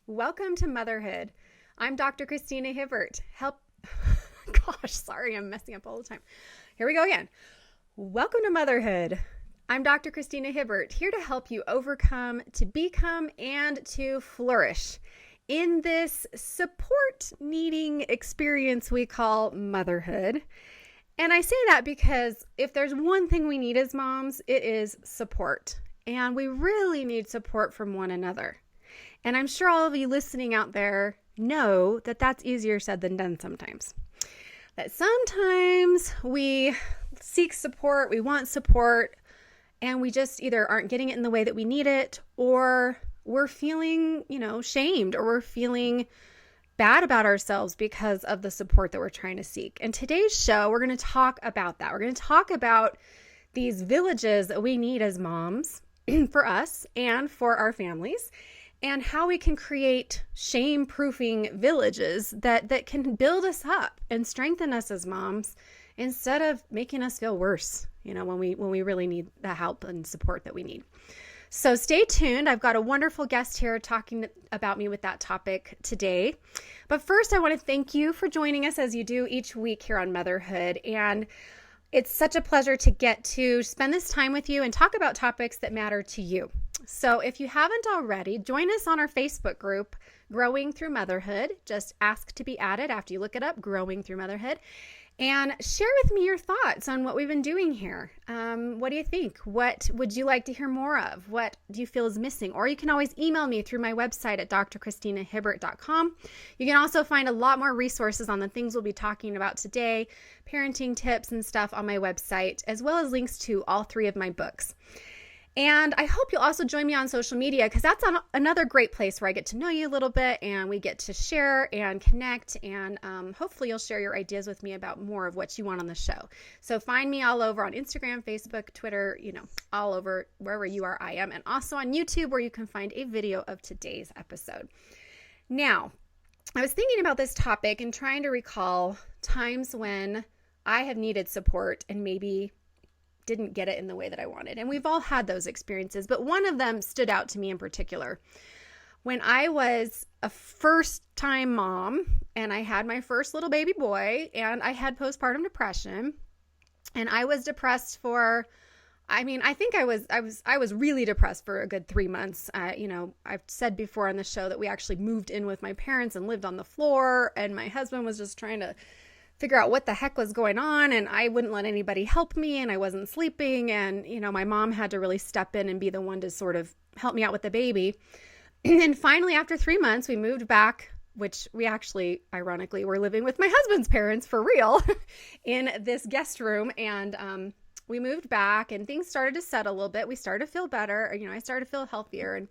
Welcome to motherhood. I'm Dr. Christina Hibbert. I'm messing up all the time. Here we go again. Welcome to motherhood. I'm Dr. Christina Hibbert, here to help you overcome, to become, and to flourish in this support-needing experience we call motherhood. And I say that because if there's one thing we need as moms, it is support. And we really need support from one another. And I'm sure all of you listening out there know that that's easier said than done sometimes. That sometimes we seek support, we want support, and we just either aren't getting it in the way that we need it, or we're feeling, shamed, or we're feeling bad about ourselves because of the support that we're trying to seek. In today's show, we're going to talk about that. We're going to talk about these villages that we need as moms for us and for our families, and how we can create shame-proofing villages that can build us up and strengthen us as moms instead of making us feel worse, when we really need the help and support that we need. So stay tuned. I've got a wonderful guest here talking about me with that topic today. But first, I want to thank you for joining us as you do each week here on Motherhood. And it's such a pleasure to get to spend this time with you and talk about topics that matter to you. So if you haven't already, join us on our Facebook group, Growing Through Motherhood. Just ask to be added after you look it up, Growing Through Motherhood. And share with me your thoughts on what we've been doing here. What do you think? What would you like to hear more of? What do you feel is missing? Or you can always email me through my website at drchristinahibbert.com. You can also find a lot more resources on the things we'll be talking about today, parenting tips and stuff on my website, as well as links to all 3 of my books. And I hope you'll also join me on social media, because that's another great place where I get to know you a little bit and we get to share and connect, and hopefully you'll share your ideas with me about more of what you want on the show. So find me all over on Instagram, Facebook, Twitter, all over, wherever you are, I am, and also on YouTube, where you can find a video of today's episode. Now, I was thinking about this topic and trying to recall times when I have needed support and maybe didn't get it in the way that I wanted. And we've all had those experiences, but one of them stood out to me in particular. When I was a first-time mom and I had my first little baby boy and I had postpartum depression, and I was depressed for, I think I was really depressed for a good 3 months. I've said before on the show that we actually moved in with my parents and lived on the floor, and my husband was just trying to figure out what the heck was going on, and I wouldn't let anybody help me, and I wasn't sleeping, and my mom had to really step in and be the one to sort of help me out with the baby. And finally, after 3 months, we moved back, which we actually, ironically, were living with my husband's parents for real in this guest room, and we moved back, and things started to settle a little bit. We started to feel better. I started to feel healthier,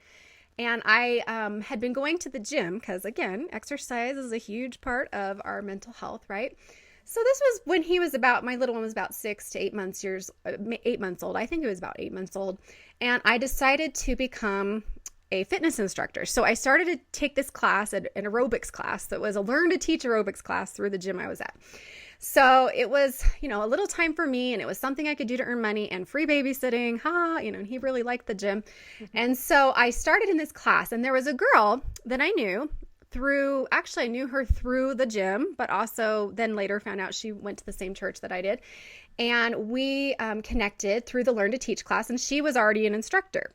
and I had been going to the gym because, again, exercise is a huge part of our mental health, right? So this was when my little one was about 6 to 8 months old. I think it was about 8 months old. And I decided to become a fitness instructor. So I started to take this class, an aerobics class that was a learn to teach aerobics class through the gym I was at. So it was, a little time for me, and it was something I could do to earn money and free babysitting. And he really liked the gym. Mm-hmm. And so I started in this class, and there was a girl that I knew I knew her through the gym, but also then later found out she went to the same church that I did. And we connected through the Learn to Teach class, and she was already an instructor.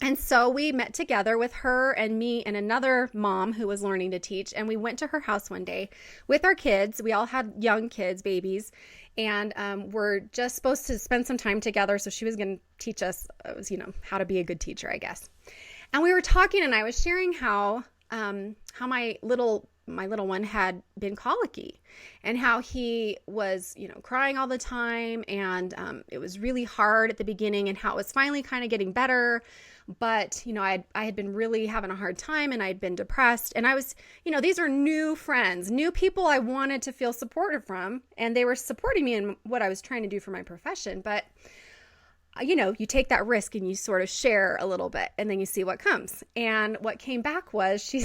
And so we met together with her and me and another mom who was learning to teach. And we went to her house one day with our kids. We all had young kids, babies, and we're just supposed to spend some time together. So she was going to teach us, how to be a good teacher, I guess. And we were talking, and I was sharing how my little one had been colicky, and how he was, crying all the time. And it was really hard at the beginning, and how it was finally kind of getting better. But, I had been really having a hard time, and I'd been depressed, and I was, these are new friends, new people I wanted to feel supported from, and they were supporting me in what I was trying to do for my profession. But, you take that risk and you sort of share a little bit, and then you see what comes. And what came back was, she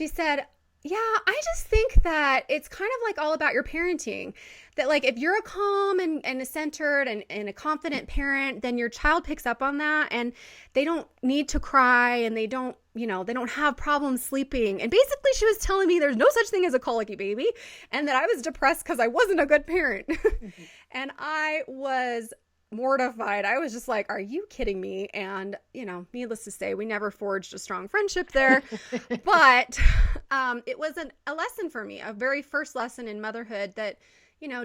said, yeah, I just think that it's kind of like all about your parenting. That like if you're a calm and a centered and a confident parent, then your child picks up on that, and they don't need to cry, and they don't, they don't have problems sleeping. And basically she was telling me there's no such thing as a colicky baby and that I was depressed because I wasn't a good parent. And I was mortified. I was just like, are you kidding me? And, needless to say, we never forged a strong friendship there. But it was a lesson for me, a very first lesson in motherhood that,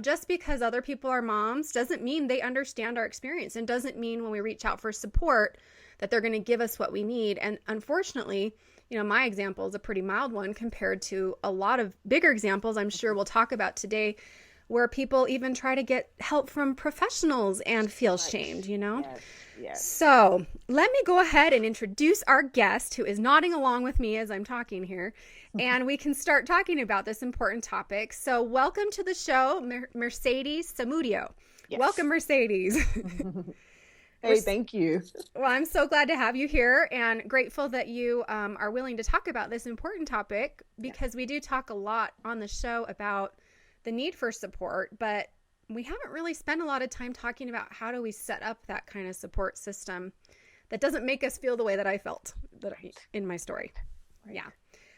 just because other people are moms doesn't mean they understand our experience, and doesn't mean when we reach out for support that they're going to give us what we need. And unfortunately, my example is a pretty mild one compared to a lot of bigger examples I'm sure we'll talk about today, where people even try to get help from professionals and feel shamed, Yes. So let me go ahead and introduce our guest, who is nodding along with me as I'm talking here, and we can start talking about this important topic. So welcome to the show, Mercedes Samudio. Yes. Welcome, Mercedes. Hey, thank you. Well, I'm so glad to have you here, and grateful that you are willing to talk about this important topic, because we do talk a lot on the show about the need for support, but we haven't really spent a lot of time talking about how do we set up that kind of support system that doesn't make us feel the way that I felt in my story. Right. Yeah.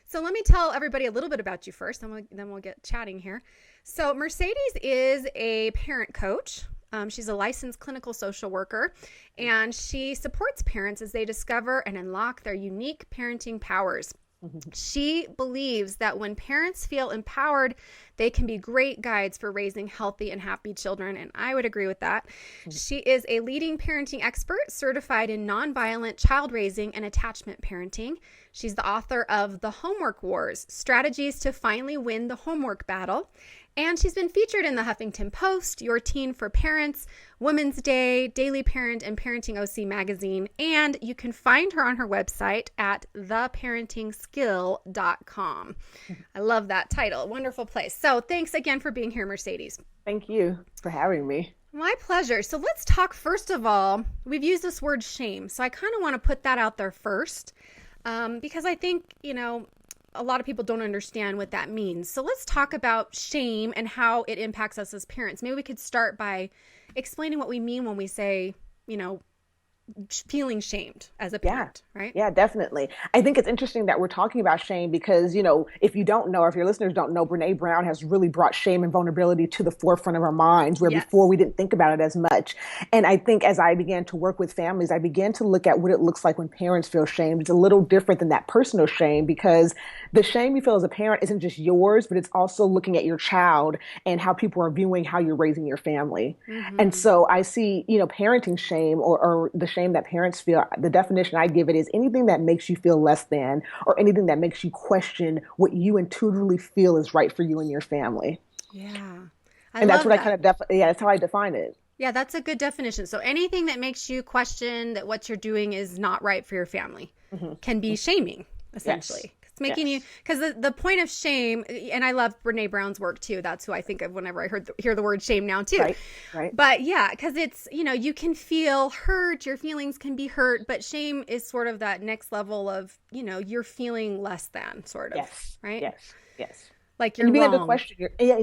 So let me tell everybody a little bit about you first, and then we'll get chatting here. So Mercedes is a parent coach. She's a licensed clinical social worker, and she supports parents as they discover and unlock their unique parenting powers. She believes that when parents feel empowered, they can be great guides for raising healthy and happy children, and I would agree with that. She is a leading parenting expert, certified in nonviolent child raising and attachment parenting. She's the author of The Homework Wars: Strategies to Finally Win the Homework Battle. And she's been featured in the Huffington Post, Your Teen for Parents, Women's Day, Daily Parent, and Parenting OC magazine. And you can find her on her website at theparentingskill.com. I love that title. Wonderful place. So thanks again for being here, Mercedes. Thank you for having me. My pleasure. So let's talk, first of all, we've used this word shame. So I kind of want to put that out there first, because I think, a lot of people don't understand what that means. So let's talk about shame and how it impacts us as parents. Maybe we could start by explaining what we mean when we say, feeling shamed as a parent, right? Yeah, definitely. I think it's interesting that we're talking about shame because, if you don't know, or if your listeners don't know, Brene Brown has really brought shame and vulnerability to the forefront of our minds, where before we didn't think about it as much. And I think as I began to work with families, I began to look at what it looks like when parents feel shamed. It's a little different than that personal shame, because the shame you feel as a parent isn't just yours, but it's also looking at your child and how people are viewing how you're raising your family. Mm-hmm. And so I see, parenting shame, or the shame that parents feel, the definition I give it is anything that makes you feel less than, or anything that makes you question what you intuitively feel is right for you and your family. Yeah. And that's what I that's how I define it. Yeah, that's a good definition. So anything that makes you question that what you're doing is not right for your family can be shaming, essentially. Yes. It's making you, because the point of shame, and I love Brene Brown's work too. That's who I think of whenever I hear the word shame now too. Right. But yeah, because it's, you can feel hurt, your feelings can be hurt, but shame is sort of that next level of, you're feeling less than, sort of. Yes. Right? Yes. Like you're wrong. You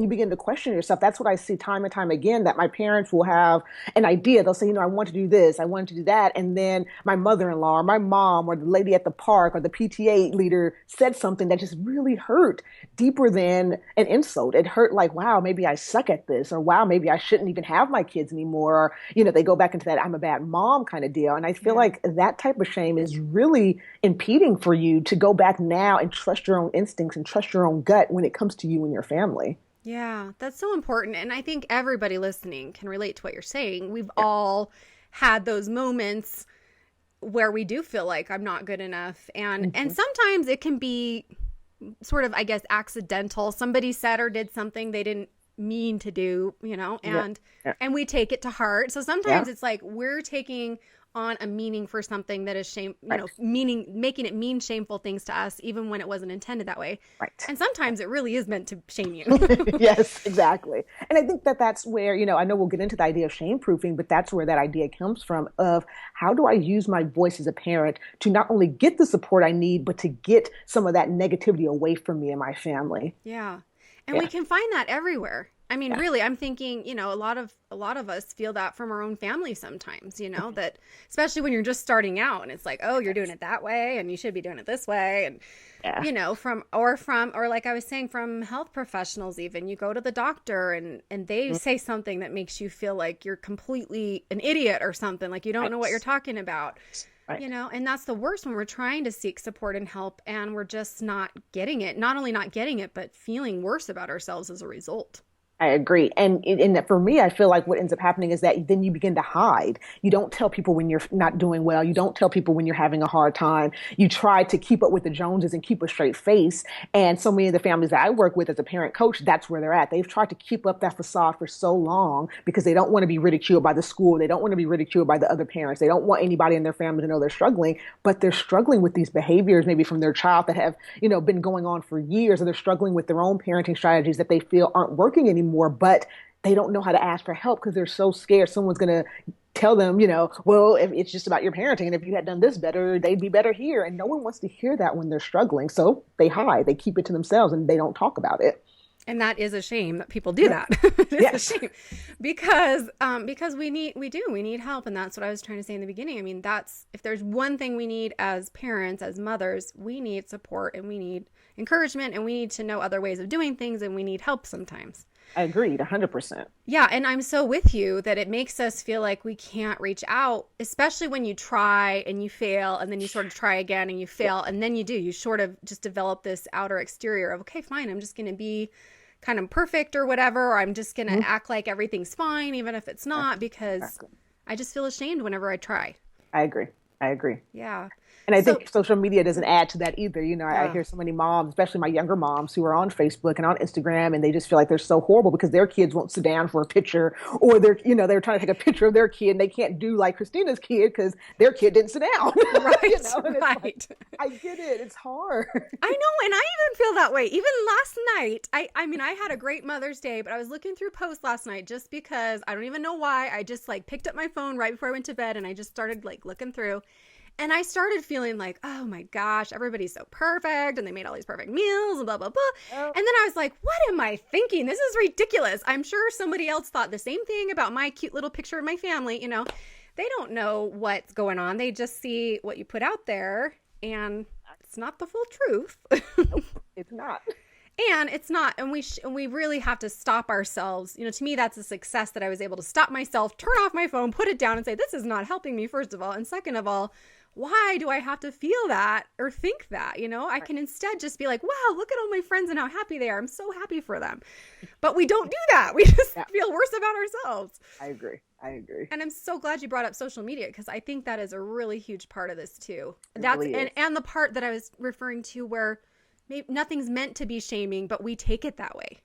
begin to question yourself. That's what I see time and time again, that my parents will have an idea. They'll say, I want to do this, I want to do that. And then my mother-in-law or my mom or the lady at the park or the PTA leader said something that just really hurt deeper than an insult. It hurt like, wow, maybe I suck at this, or wow, maybe I shouldn't even have my kids anymore. Or, they go back into that I'm a bad mom kind of deal. And I feel like that type of shame is really impeding for you to go back now and trust your own instincts and trust your own gut when it comes to you and your family. Yeah, that's so important. And I think everybody listening can relate to what you're saying. We've all had those moments where we do feel like I'm not good enough. And sometimes it can be sort of, I guess, accidental. Somebody said or did something they didn't mean to do, and we take it to heart. So sometimes it's like we're taking on a meaning for something that is shame, making it mean shameful things to us, even when it wasn't intended that way. Right. And sometimes it really is meant to shame you. Yes, exactly. And I think that's where, I know we'll get into the idea of shame proofing, but that's where that idea comes from of how do I use my voice as a parent to not only get the support I need, but to get some of that negativity away from me and my family. Yeah. And we can find that everywhere. I mean, Yeah. really, I'm thinking, a lot of us feel that from our own family sometimes, that especially when you're just starting out and it's like, oh, you're doing it that way and you should be doing it this way. And, Yeah. or like I was saying, from health professionals, even you go to the doctor and they say something that makes you feel like you're completely an idiot or something, like you don't know what you're talking about. Right. And that's the worst when we're trying to seek support and help and we're just not getting it. Not only not getting it, but feeling worse about ourselves as a result. I agree. And for me, I feel like what ends up happening is that then you begin to hide. You don't tell people when you're not doing well. You don't tell people when you're having a hard time. You try to keep up with the Joneses and keep a straight face. And so many of the families that I work with as a parent coach, that's where they're at. They've tried to keep up that facade for so long because they don't want to be ridiculed by the school. They don't want to be ridiculed by the other parents. They don't want anybody in their family to know they're struggling, but they're struggling with these behaviors maybe from their child that have, been going on for years, or they're struggling with their own parenting strategies that they feel aren't working anymore. But they don't know how to ask for help because they're so scared someone's going to tell them, well, if it's just about your parenting, and if you had done this better, they'd be better here. And no one wants to hear that when they're struggling. So they hide, they keep it to themselves, and they don't talk about it. And that is a shame that people do that. It's a shame because we need help. And that's what I was trying to say in the beginning. I mean, if there's one thing we need as parents, as mothers, we need support and we need encouragement and we need to know other ways of doing things and we need help sometimes. I agreed 100%. Yeah. And I'm so with you that it makes us feel like we can't reach out, especially when you try and you fail and then you sort of try again and you fail. And then you sort of just develop this outer exterior of, okay, fine, I'm just going to be kind of perfect or whatever, or I'm just going to act like everything's fine, even if it's not, because I just feel ashamed whenever I try. I agree. Yeah. And I think social media doesn't add to that either. I hear so many moms, especially my younger moms, who are on Facebook and on Instagram, and they just feel like they're so horrible because their kids won't sit down for a picture, or they're trying to take a picture of their kid and they can't do like Christina's kid because their kid didn't sit down. Right, right. Like, I get it. It's hard. I know, and I even feel that way. Even last night, I mean, I had a great Mother's Day, but I was looking through posts last night just because I don't even know why. I just picked up my phone right before I went to bed and I just started looking through. And I started feeling like, oh my gosh, everybody's so perfect and they made all these perfect meals and blah, blah, blah. Oh. And then I was like, what am I thinking? This is ridiculous. I'm sure somebody else thought the same thing about my cute little picture of my family. They don't know what's going on. They just see what you put out there and it's not the full truth. It's not. And it's not. And we really have to stop ourselves. To me, that's a success that I was able to stop myself, turn off my phone, put it down and say, this is not helping me, first of all. And second of all, why do I have to feel that or think that? I can instead just be like, wow, look at all my friends and how happy they are. I'm so happy for them. But we don't do that. We just feel worse about ourselves. I agree. And I'm so glad you brought up social media because I think that is a really huge part of this too. And the part that I was referring to where maybe nothing's meant to be shaming, but we take it that way.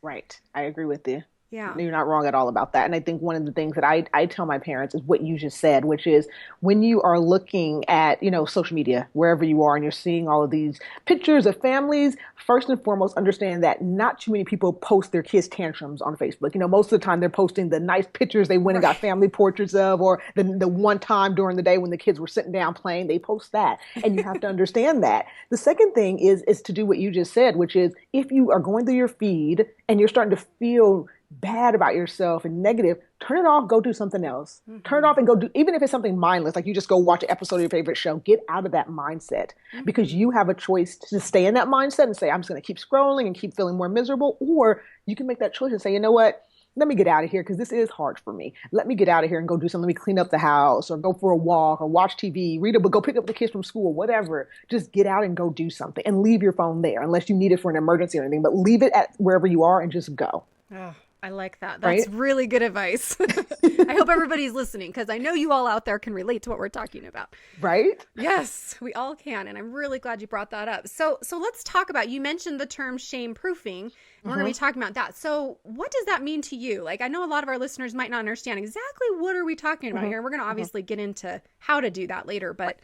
Right. I agree with you. Yeah. You're not wrong at all about that. And I think one of the things that I tell my parents is what you just said, which is when you are looking at, social media, wherever you are, and you're seeing all of these pictures of families, first and foremost, understand that not too many people post their kids' tantrums on Facebook. Most of the time they're posting the nice pictures they went and got family portraits of, or the one time during the day when the kids were sitting down playing, they post that. And you have to understand that. The second thing is to do what you just said, which is if you are going through your feed and you're starting to feel bad about yourself and negative, turn it off, go do something else. Mm-hmm. Turn it off and go do, even if it's something mindless, like you just go watch an episode of your favorite show, get out of that mindset because you have a choice to stay in that mindset and say, I'm just going to keep scrolling and keep feeling more miserable. Or you can make that choice and say, you know what? Let me get out of here because this is hard for me. Let me get out of here and go do something. Let me clean up the house or go for a walk or watch TV, read a book, go pick up the kids from school, whatever. Just get out and go do something and leave your phone there unless you need it for an emergency or anything, but leave it at wherever you are and just go. Oh, I like that. That's really good advice. I hope everybody's listening because I know you all out there can relate to what we're talking about. Right? Yes, we all can. And I'm really glad you brought that up. So let's talk about, you mentioned the term shame proofing. We're going to be talking about that. So what does that mean to you? I know a lot of our listeners might not understand exactly what are we talking about here. We're going to obviously get into how to do that later, but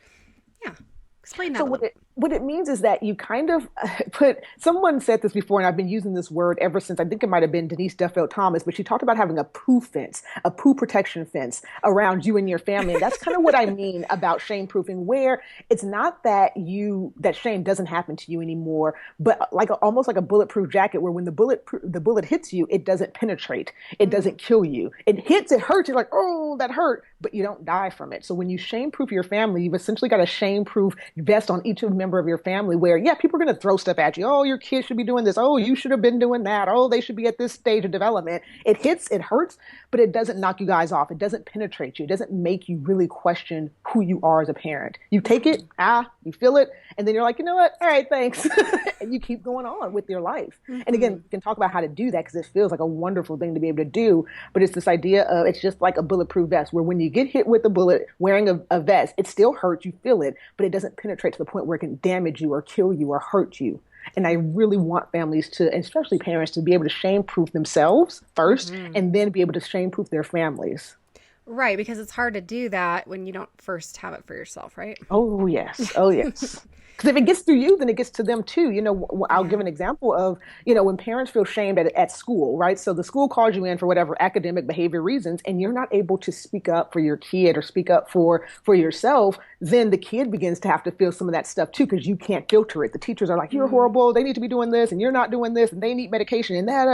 yeah, explain that a little. what it means is that you kind of put, someone said this before, and I've been using this word ever since, I think it might have been Denise Duffield Thomas, but she talked about having a poo fence, a poo protection fence around you and your family. And that's kind of what I mean about shame proofing, where it's not that that shame doesn't happen to you anymore, but like almost like a bulletproof jacket, where when the bullet hits you, it doesn't penetrate, it doesn't kill you. It hits, it hurts, you're like, oh, that hurt, but you don't die from it. So when you shame proof your family, you've essentially got a shame proof vest on each member of your family, where, yeah, people are going to throw stuff at you. Oh, your kid should be doing this. Oh, you should have been doing that. Oh, they should be at this stage of development. It hits, it hurts, but it doesn't knock you guys off. It doesn't penetrate you. It doesn't make you really question who you are as a parent. You take it, you feel it, and then you're like, you know what? All right, thanks. And you keep going on with your life. And again, you can talk about how to do that, because it feels like a wonderful thing to be able to do. But it's this idea of, it's just like a bulletproof vest, where when you get hit with a bullet wearing a vest, it still hurts, you feel it, but it doesn't penetrate to the point where it can damage you or kill you or hurt you. And I really want families to, and especially parents, to be able to shame proof themselves first, and then be able to shame proof their families. Right, because it's hard to do that when you don't first have it for yourself, right? Oh, yes. Oh, yes. Because if it gets through you, then it gets to them too. I'll give an example of, when parents feel shamed at school, right? So the school calls you in for whatever academic behavior reasons, and you're not able to speak up for your kid or speak up for yourself, then the kid begins to have to feel some of that stuff too, because you can't filter it. The teachers are like, you're horrible, they need to be doing this, and you're not doing this, and they need medication, and that.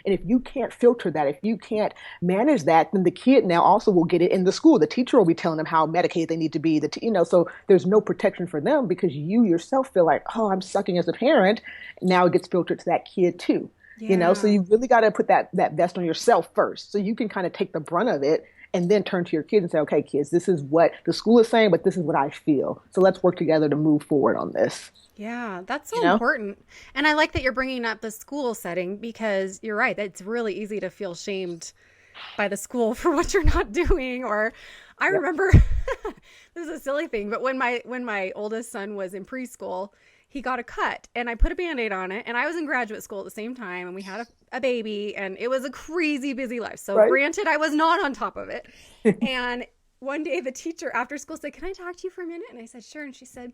And if you can't filter that, if you can't manage that, then the kid now also will get it in the school. The teacher will be telling them how medicated they need to be. So there's no protection for them, because you yourself feel like, oh, I'm sucking as a parent. Now it gets filtered to that kid too. So you really got to put that vest on yourself first, so you can kind of take the brunt of it, and then turn to your kids and say, okay, kids, this is what the school is saying, but this is what I feel. So let's work together to move forward on this. Yeah, that's so important. And I like that you're bringing up the school setting, because you're right. It's really easy to feel shamed by the school for what you're not doing. Or I remember, this is a silly thing, but when my oldest son was in preschool, he got a cut, and I put a Band-Aid on it, and I was in graduate school at the same time, and we had a baby, and it was a crazy busy life. So granted, I was not on top of it. And one day the teacher after school said, can I talk to you for a minute? And I said, sure. And she said,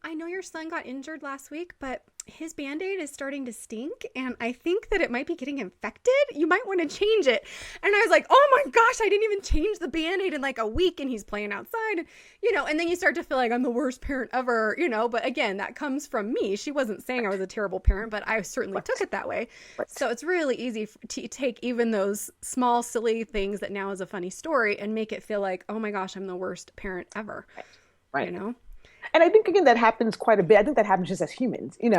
I know your son got injured last week, but his Band-Aid is starting to stink, and I think that it might be getting infected. You might want to change it. And I was like, oh my gosh, I didn't even change the Band-Aid in like a week, and he's playing outside, and then you start to feel like I'm the worst parent ever, but again, that comes from me. She wasn't saying I was a terrible parent, but I certainly took it that way. So it's really easy to take even those small, silly things that now is a funny story and make it feel like, oh my gosh, I'm the worst parent ever. Right. And I think, again, that happens quite a bit. I think that happens just as humans. You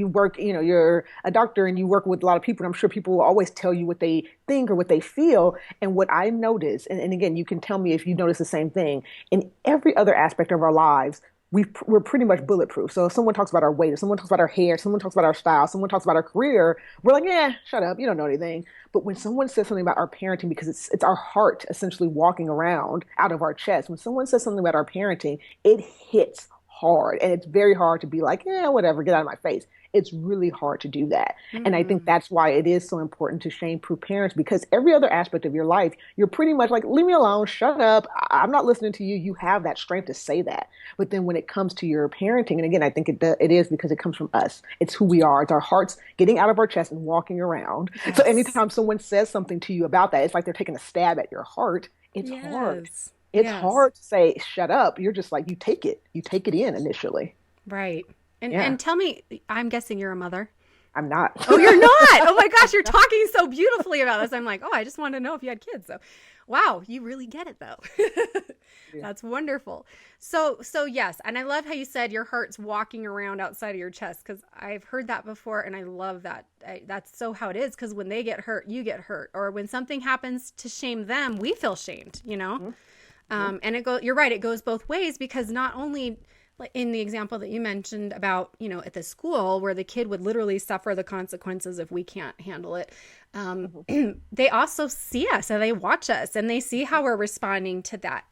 work, you're a doctor and you work with a lot of people. And I'm sure people will always tell you what they think or what they feel. And what I notice, and again, you can tell me if you notice the same thing, in every other aspect of our lives, we're pretty much bulletproof. So if someone talks about our weight, if someone talks about our hair, someone talks about our style, someone talks about our career, we're like, yeah, shut up, you don't know anything. But when someone says something about our parenting, because it's our heart essentially walking around out of our chest, when someone says something about our parenting, it hits hard. And it's very hard to be like, yeah, whatever, get out of my face. It's really hard to do that. And I think that's why it is so important to shame-proof parents, because every other aspect of your life, you're pretty much like, leave me alone, shut up, I'm not listening to you. You have that strength to say that. But then when it comes to your parenting, and again, I think it is because it comes from us. It's who we are. It's our hearts getting out of our chest and walking around. Yes. So anytime someone says something to you about that, it's like they're taking a stab at your heart. It's hard. It's hard to say, shut up. You're just like, you take it in initially. Right. And tell me, I'm guessing you're a mother. I'm not. Oh, you're not? Oh my gosh, you're talking so beautifully about this. I'm like, oh, I just wanted to know if you had kids. So, wow, you really get it though. That's wonderful. So yes, and I love how you said your heart's walking around outside of your chest, because I've heard that before, and I love that. That's so how it is, because when they get hurt, you get hurt, or when something happens to shame them, we feel shamed. And you're right, it goes both ways, because not only, like in the example that you mentioned about, at the school where the kid would literally suffer the consequences if we can't handle it. They also see us and they watch us and they see how we're responding to that,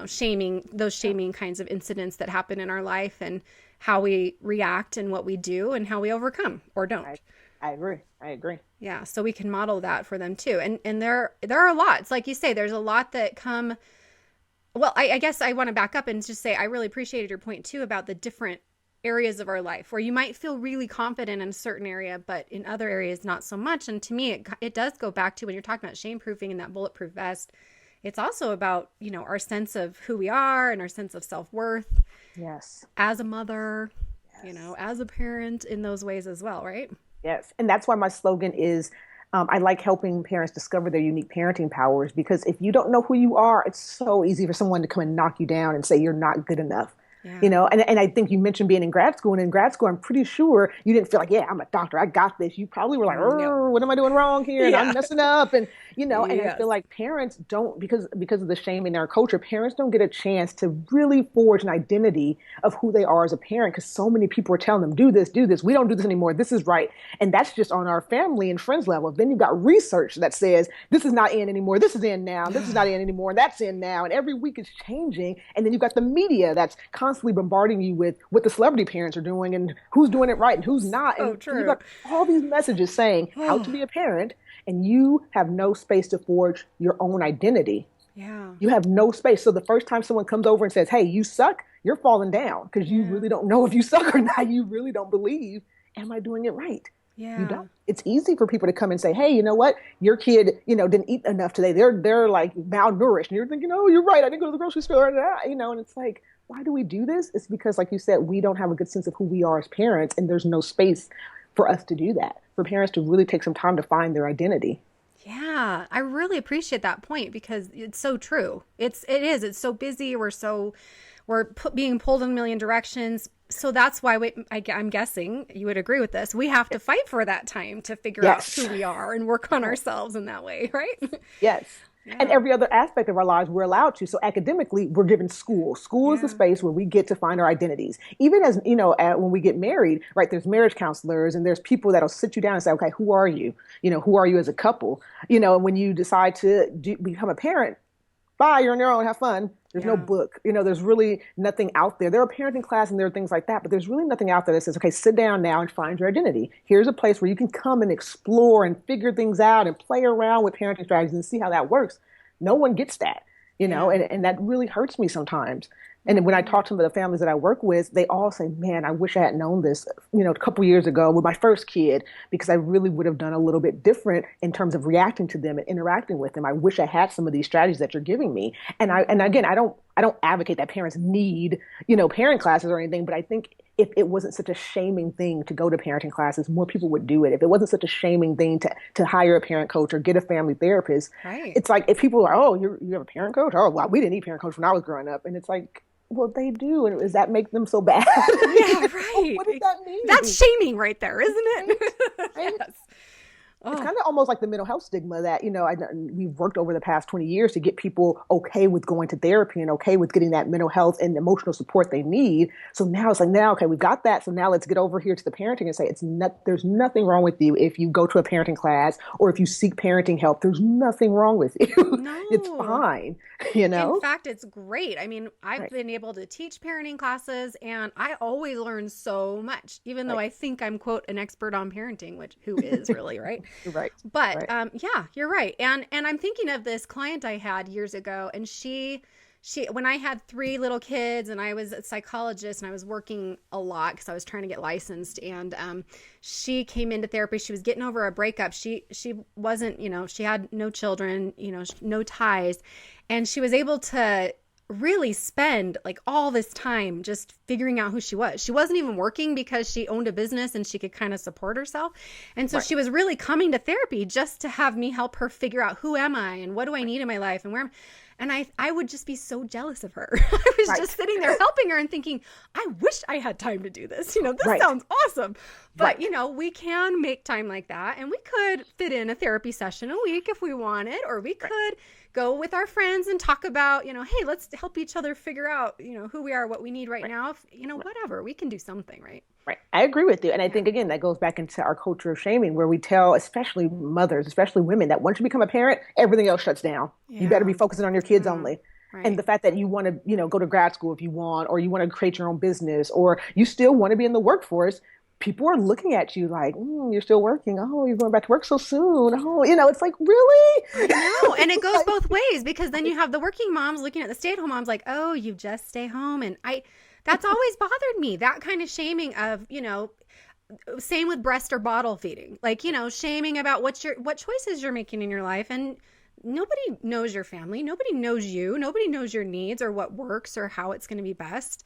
shaming kinds of incidents that happen in our life, and how we react and what we do and how we overcome or don't. I agree. Yeah. So we can model that for them too. And there are a lot. It's like you say, there's a lot that come Well, I guess I want to back up and just say I really appreciated your point too about the different areas of our life where you might feel really confident in a certain area, but in other areas not so much. And to me, it does go back to when you're talking about shame proofing and that bulletproof vest. It's also about, our sense of who we are and our sense of self-worth. Yes. As a mother, Yes. As a parent in those ways as well, right? Yes. And that's why my slogan is I like helping parents discover their unique parenting powers, because if you don't know who you are, it's so easy for someone to come and knock you down and say you're not good enough. Yeah. And I think you mentioned being in grad school, and in grad school, I'm pretty sure you didn't feel like, yeah, I'm a doctor, I got this. You probably were like, No. what am I doing wrong here? And I'm messing up. And, and I Yes. feel like parents don't, because of the shame in our culture, parents don't get a chance to really forge an identity of who they are as a parent, because so many people are telling them, do this, do this. We don't do this anymore. This is right. And that's just on our family and friends level. Then you've got research that says, this is not in anymore. This is in now. This is not in anymore. And that's in now. And every week it's changing. And then you've got the media that's constantly bombarding you with what the celebrity parents are doing and who's doing it right and who's not. So And true. you've got all these messages saying how to be a parent, and you have no space to forge your own identity. Yeah. You have no space. So the first time someone comes over and says, hey, you suck, you're falling down because you really don't know if you suck or not. You really don't believe, am I doing it right? Yeah. You don't. It's easy for people to come and say, hey, you know what? Your kid, didn't eat enough today. They're like malnourished. And you're thinking, oh, you're right. I didn't go to the grocery store. And it's like, why do we do this? It's because, like you said, we don't have a good sense of who we are as parents, and there's no space for us to do that, for parents to really take some time to find their identity. Yeah, I really appreciate that point because it's so true. It is. It's so busy. We're being pulled in a million directions. So that's why I'm guessing you would agree with this. We have to fight for that time to figure out who we are and work on ourselves in that way, right? Yes. Yeah. And every other aspect of our lives we're allowed to. So academically, we're given school. School is the space where we get to find our identities. Even as, when we get married, right, there's marriage counselors and there's people that'll sit you down and say, okay, who are you? Who are you as a couple? And when you decide to become a parent, bye, you're on your own, have fun. There's no book. There's really nothing out there. There are parenting classes and there are things like that, but there's really nothing out there that says, okay, sit down now and find your identity. Here's a place where you can come and explore and figure things out and play around with parenting strategies and see how that works. No one gets that, and that really hurts me sometimes. And when I talk to the families that I work with, they all say, man, I wish I had known this, a couple years ago with my first kid, because I really would have done a little bit different in terms of reacting to them and interacting with them. I wish I had some of these strategies that you're giving me. And again, I don't advocate that parents need, parent classes or anything, but I think if it wasn't such a shaming thing to go to parenting classes, more people would do it. If it wasn't such a shaming thing to hire a parent coach or get a family therapist, it's like if people are, oh, you have a parent coach? Oh, well, we didn't need parent coach when I was growing up. And it's like, well, they do. And does that make them so bad? Yeah, right. What does that mean? That's shaming right there, isn't it? Right? Yes. It's kind of almost like the mental health stigma that, we've worked over the past 20 years to get people okay with going to therapy and okay with getting that mental health and emotional support they need. So now it's like, okay, we've got that. So now let's get over here to the parenting and say, there's nothing wrong with you if you go to a parenting class or if you seek parenting help. There's nothing wrong with you. No. It's fine, In fact, it's great. I mean, I've been able to teach parenting classes and I always learn so much, even though I think I'm, quote, an expert on parenting, who is really, right? Right. But yeah, you're right. And I'm thinking of this client I had years ago, and she when I had 3 little kids and I was a psychologist and I was working a lot because I was trying to get licensed, and she came into therapy. She was getting over a breakup. She wasn't, she had no children, no ties, and she was able to really spend like all this time just figuring out who she was. She wasn't even working because she owned a business and she could kind of support herself. And so she was really coming to therapy just to have me help her figure out who am I and what do I need in my life and where and I would just be so jealous of her. I was just sitting there helping her and thinking, I wish I had time to do this. This sounds awesome. But, we can make time like that. And we could fit in a therapy session a week if we wanted, or we could go with our friends and talk about, hey, let's help each other figure out, who we are, what we need right now. If, whatever, we can do something, right? Right. I agree with you. And I think, again, that goes back into our culture of shaming, where we tell, especially mothers, especially women, that once you become a parent, everything else shuts down. You better be focusing on your kids only. Right. And the fact that you want to, go to grad school if you want, or you want to create your own business, or you still want to be in the workforce, people are looking at you like, you're still working. Oh, you're going back to work so soon. Oh, it's like, really? I know. And it goes Like, both ways because then you have the working moms looking at the stay-at-home moms like, "Oh, you just stay home." And that's always bothered me. That kind of shaming of, same with breast or bottle feeding. Like, shaming about what choices you're making in your life, and nobody knows your family. Nobody knows you. Nobody knows your needs or what works or how it's going to be best.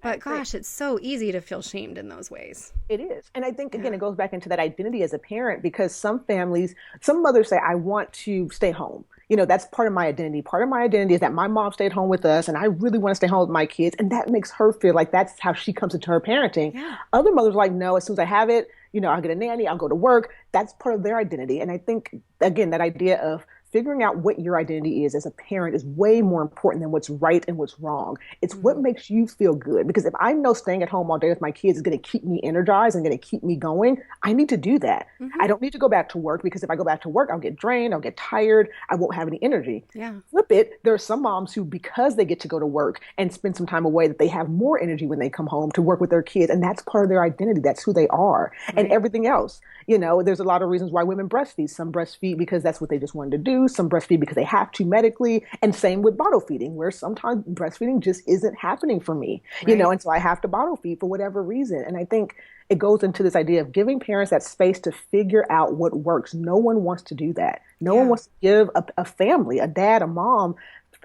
But gosh, it's so easy to feel shamed in those ways. it is. And I think, again, it goes back into that identity as a parent, because some mothers say, I want to stay home. That's part of my identity. Part of my identity is that my mom stayed home with us and I really want to stay home with my kids. And that makes her feel like that's how she comes into her parenting. Yeah. Other mothers are like, no, as soon as I have it, I'll get a nanny, I'll go to work. That's part of their identity. And I think, again, that idea of figuring out what your identity is as a parent is way more important than what's right and what's wrong. It's what makes you feel good. Because if I know staying at home all day with my kids is going to keep me energized and going to keep me going, I need to do that. I don't need to go back to work, because if I go back to work, I'll get drained, I'll get tired, I won't have any energy. Yeah. Flip it, there are some moms who, because they get to go to work and spend some time away, that they have more energy when they come home to work with their kids. And that's part of their identity. That's who they are. Right. And everything else. There's a lot of reasons why women breastfeed. Some breastfeed because that's what they just wanted to do. Some breastfeed because they have to medically. And same with bottle feeding, where sometimes breastfeeding just isn't happening for me, right. And so I have to bottle feed for whatever reason. And I think it goes into this idea of giving parents that space to figure out what works. No one wants to do that. No one wants to give a family, a dad, a mom,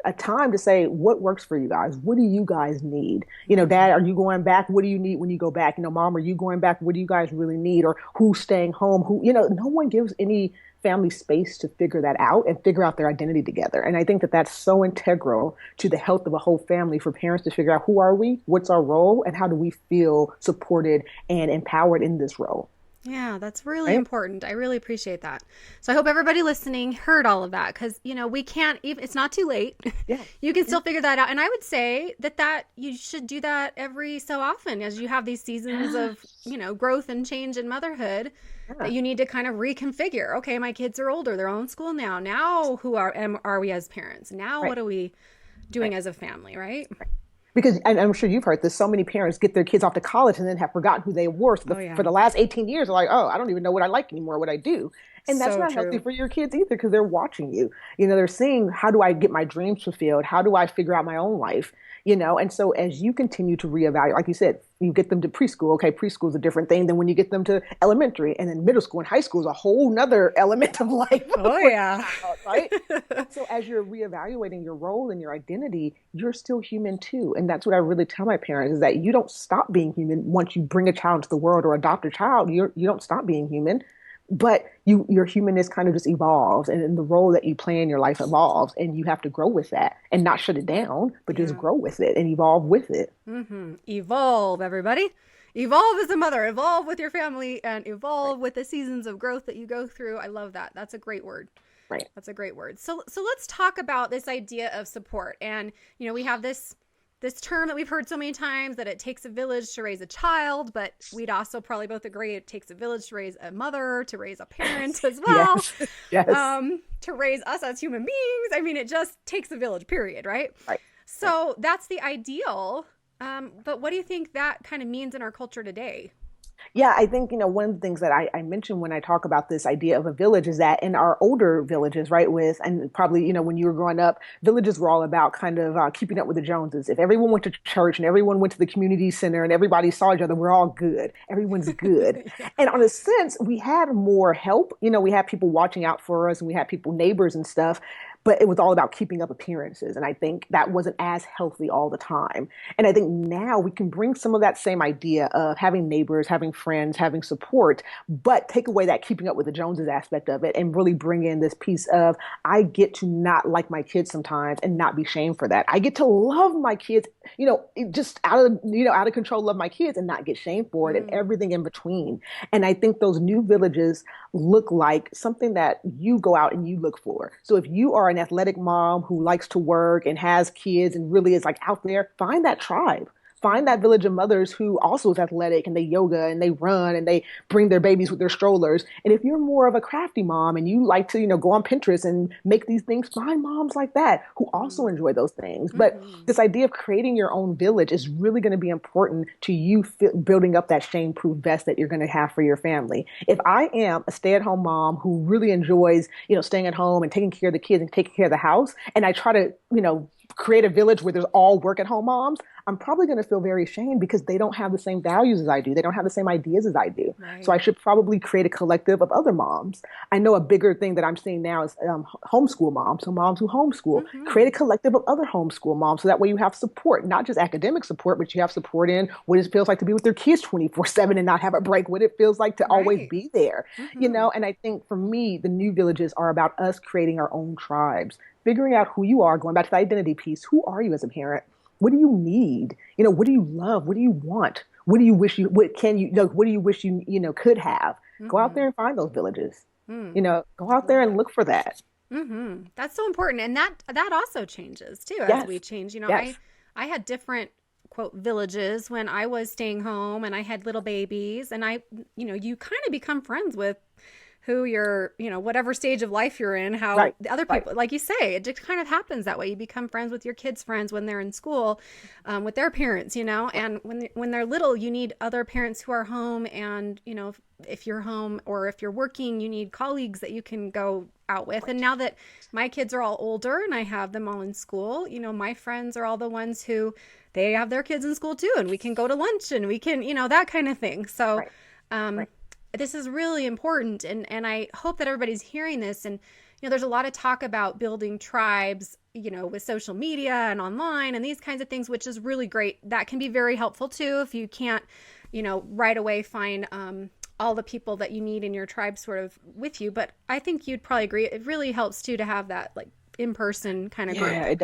a time to say, what works for you guys? What do you guys need? Dad, are you going back? What do you need when you go back? Mom, are you going back? What do you guys really need? Or who's staying home? No one gives any family space to figure that out and figure out their identity together. And I think that that's so integral to the health of a whole family, for parents to figure out, who are we? What's our role? And how do we feel supported and empowered in this role? Yeah, that's really important. I really appreciate that. So I hope everybody listening heard all of that, because, we can't even, it's not too late. Yeah. You can still figure that out. And I would say that you should do that every so often as you have these seasons of, growth and change in motherhood, that you need to kind of reconfigure. Okay, my kids are older. They're all in school now. Now who are we as parents? Now what are we doing as a family, right? Because, and I'm sure you've heard this, so many parents get their kids off to college and then have forgotten who they were. So for the last 18 years, they're like, oh, I don't even know what I like anymore, what I do. And that's not healthy for your kids either, because they're watching you. They're seeing, how do I get my dreams fulfilled? How do I figure out my own life? And so as you continue to reevaluate, like you said, you get them to preschool. Okay, preschool is a different thing than when you get them to elementary, and then middle school and high school is a whole nother element of life. Oh, yeah. Child, right? So as you're reevaluating your role and your identity, you're still human too. And that's what I really tell my parents, is that you don't stop being human once you bring a child into the world or adopt a child. You don't stop being human. But your humanness kind of just evolves, and the role that you play in your life evolves, and you have to grow with that and not shut it down, but just grow with it and evolve with it. Mm-hmm. Evolve, everybody. Evolve as a mother. Evolve with your family, and evolve with the seasons of growth that you go through. I love that. That's a great word. Right. That's a great word. So let's talk about this idea of support. And, we have this term that we've heard so many times, that it takes a village to raise a child, but we'd also probably both agree it takes a village to raise a mother, to raise a parent as well. Yes. To raise us as human beings. I mean, it just takes a village, period, right? Right. So that's the ideal. But what do you think that kind of means in our culture today? Yeah, I think, one of the things that I mentioned when I talk about this idea of a village is that in our older villages, right, and probably, when you were growing up, villages were all about kind of keeping up with the Joneses. If everyone went to church and everyone went to the community center and everybody saw each other, we're all good. Everyone's good. And on a sense, we had more help. We had people watching out for us, and we had people, neighbors and stuff. But it was all about keeping up appearances. And I think that wasn't as healthy all the time. And I think now we can bring some of that same idea of having neighbors, having friends, having support, but take away that keeping up with the Joneses aspect of it, and really bring in this piece of, I get to not like my kids sometimes and not be shamed for that. I get to love my kids, just out of control, love my kids and not get shamed for it, and everything in between. And I think those new villages look like something that you go out and you look for. So if you are an athletic mom who likes to work and has kids and really is like out there, find that tribe. Find that village of mothers who also is athletic and they yoga and they run and they bring their babies with their strollers. And if you're more of a crafty mom and you like to, go on Pinterest and make these things, find moms like that who also enjoy those things. But this idea of creating your own village is really going to be important to you building up that shame-proof vest that you're going to have for your family. If I am a stay-at-home mom who really enjoys, staying at home and taking care of the kids and taking care of the house, and I try to, create a village where there's all work at home moms, I'm probably going to feel very ashamed because they don't have the same values as I do. They don't have the same ideas as I do. Right. So I should probably create a collective of other moms. I know a bigger thing that I'm seeing now is homeschool moms. So moms who homeschool, create a collective of other homeschool moms. So that way you have support, not just academic support, but you have support in what it feels like to be with their kids 24/7 and not have a break, what it feels like to always be there, And I think for me, the new villages are about us creating our own tribes, figuring out who you are, going back to the identity piece. Who are you as a parent? What do you need? What do you love? What do you want? What do you wish what do you wish you could have? Go out there and find those villages. Go out there and look for that. That's so important. And that also changes too, as we change. I had different quote villages when I was staying home and I had little babies, and you kind of become friends with who you're, whatever stage of life you're in, how the other people, like you say, it just kind of happens that way. You become friends with your kids' friends when they're in school, with their parents, and when they're little, you need other parents who are home. And, if you're home or if you're working, you need colleagues that you can go out with. And now that my kids are all older and I have them all in school, my friends are all the ones who they have their kids in school too. And we can go to lunch and we can, that kind of thing. So, this is really important, and I hope that everybody's hearing this. And there's a lot of talk about building tribes, with social media and online and these kinds of things, which is really great. That can be very helpful too if you can't, right away find all the people that you need in your tribe sort of with you. But I think you'd probably agree it really helps too to have that in-person kind of group. Yeah, it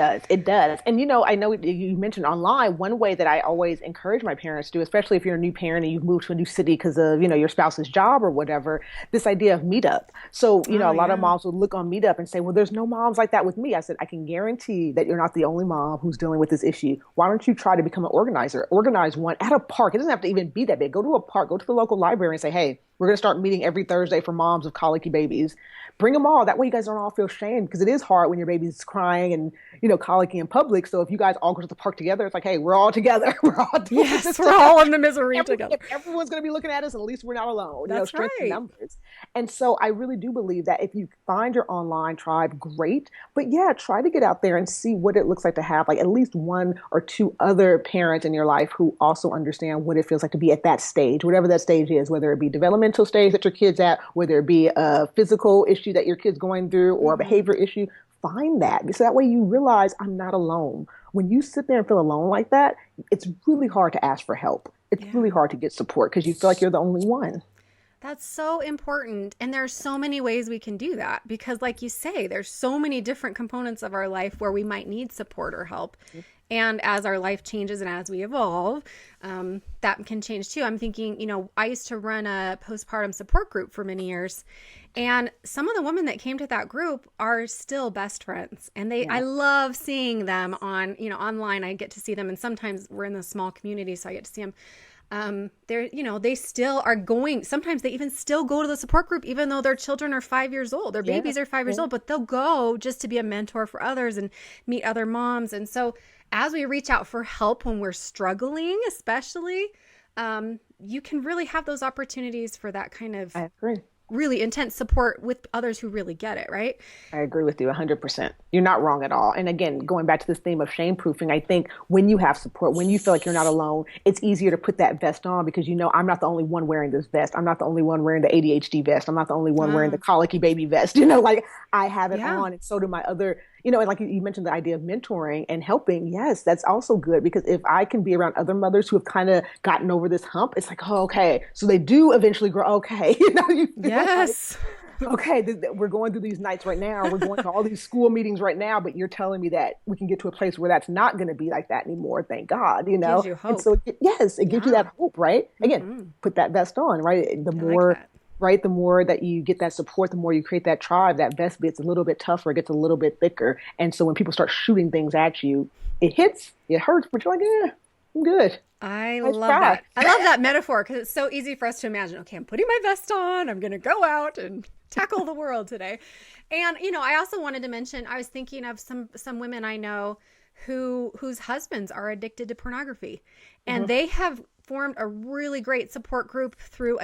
does. And I know you mentioned online. One way that I always encourage my parents to, especially if you're a new parent and you've moved to a new city because of your spouse's job or whatever, this idea of meetup. So a lot of moms would look on Meetup and say, well, there's no moms like that with me. I said, I can guarantee that you're not the only mom who's dealing with this issue. Why don't you try to become an organizer? Organize one at a park. It doesn't have to even be that big. Go to a park, go to the local library and say, hey, we're going to start meeting every Thursday for moms of colicky babies. Bring them all. That way you guys don't all feel shamed, because it is hard when your baby's crying and, colicky in public. So if you guys all go to the park together, it's like, hey, we're all together. We're all doing this. We're all in the misery together. Everyone's going to be looking at us, and at least we're not alone. That's strength right. in numbers. And so I really do believe that if you find your online tribe, great. But try to get out there and see what it looks like to have at least one or two other parents in your life who also understand what it feels like to be at that stage, whatever that stage is, whether it be developmental stage that your kid's at, whether it be a physical issue that your kid's going through or a behavior issue. Find that. So that way you realize I'm not alone. When you sit there and feel alone like that, it's really hard to ask for help. It's really hard to get support because you feel like you're the only one. That's so important. And there's so many ways we can do that because, like you say, there's so many different components of our life where we might need support or help. And as our life changes and as we evolve, that can change too. I'm thinking, I used to run a postpartum support group for many years. And some of the women that came to that group are still best friends. And I love seeing them on, online. I get to see them. And sometimes we're in a small community, so I get to see them. They still are going. Sometimes they even still go to the support group, even though their children are 5 years old. Their babies are 5 years old, but they'll go just to be a mentor for others and meet other moms. And so as we reach out for help when we're struggling, especially, you can really have those opportunities for that kind of really intense support with others who really get it, right? I agree with you 100%. You're not wrong at all. And again, going back to this theme of shame proofing, I think when you have support, when you feel like you're not alone, it's easier to put that vest on because I'm not the only one wearing this vest. I'm not the only one wearing the ADHD vest. I'm not the only one wearing the colicky baby vest. I have it on, and so do my other, and like you mentioned the idea of mentoring and helping. Yes, that's also good because if I can be around other mothers who have kind of gotten over this hump, it's like, oh, okay. So they do eventually grow. Okay. Yes. Okay, we're going through these nights right now. We're going to all these school meetings right now, but you're telling me that we can get to a place where that's not going to be like that anymore. Thank God, Gives you hope. And so, it gives you that hope, right? Again, put that vest on, right? The more that you get that support, the more you create that tribe, that vest gets a little bit tougher, it gets a little bit thicker. And so when people start shooting things at you, it hits, it hurts, but you're like, Good. I Nice love try. that. I love that metaphor because it's so easy for us to imagine, okay, I'm putting my vest on. I'm going to go out and tackle the world today. And, I also wanted to mention, I was thinking of some women I know whose husbands are addicted to pornography, and they have formed a really great support group through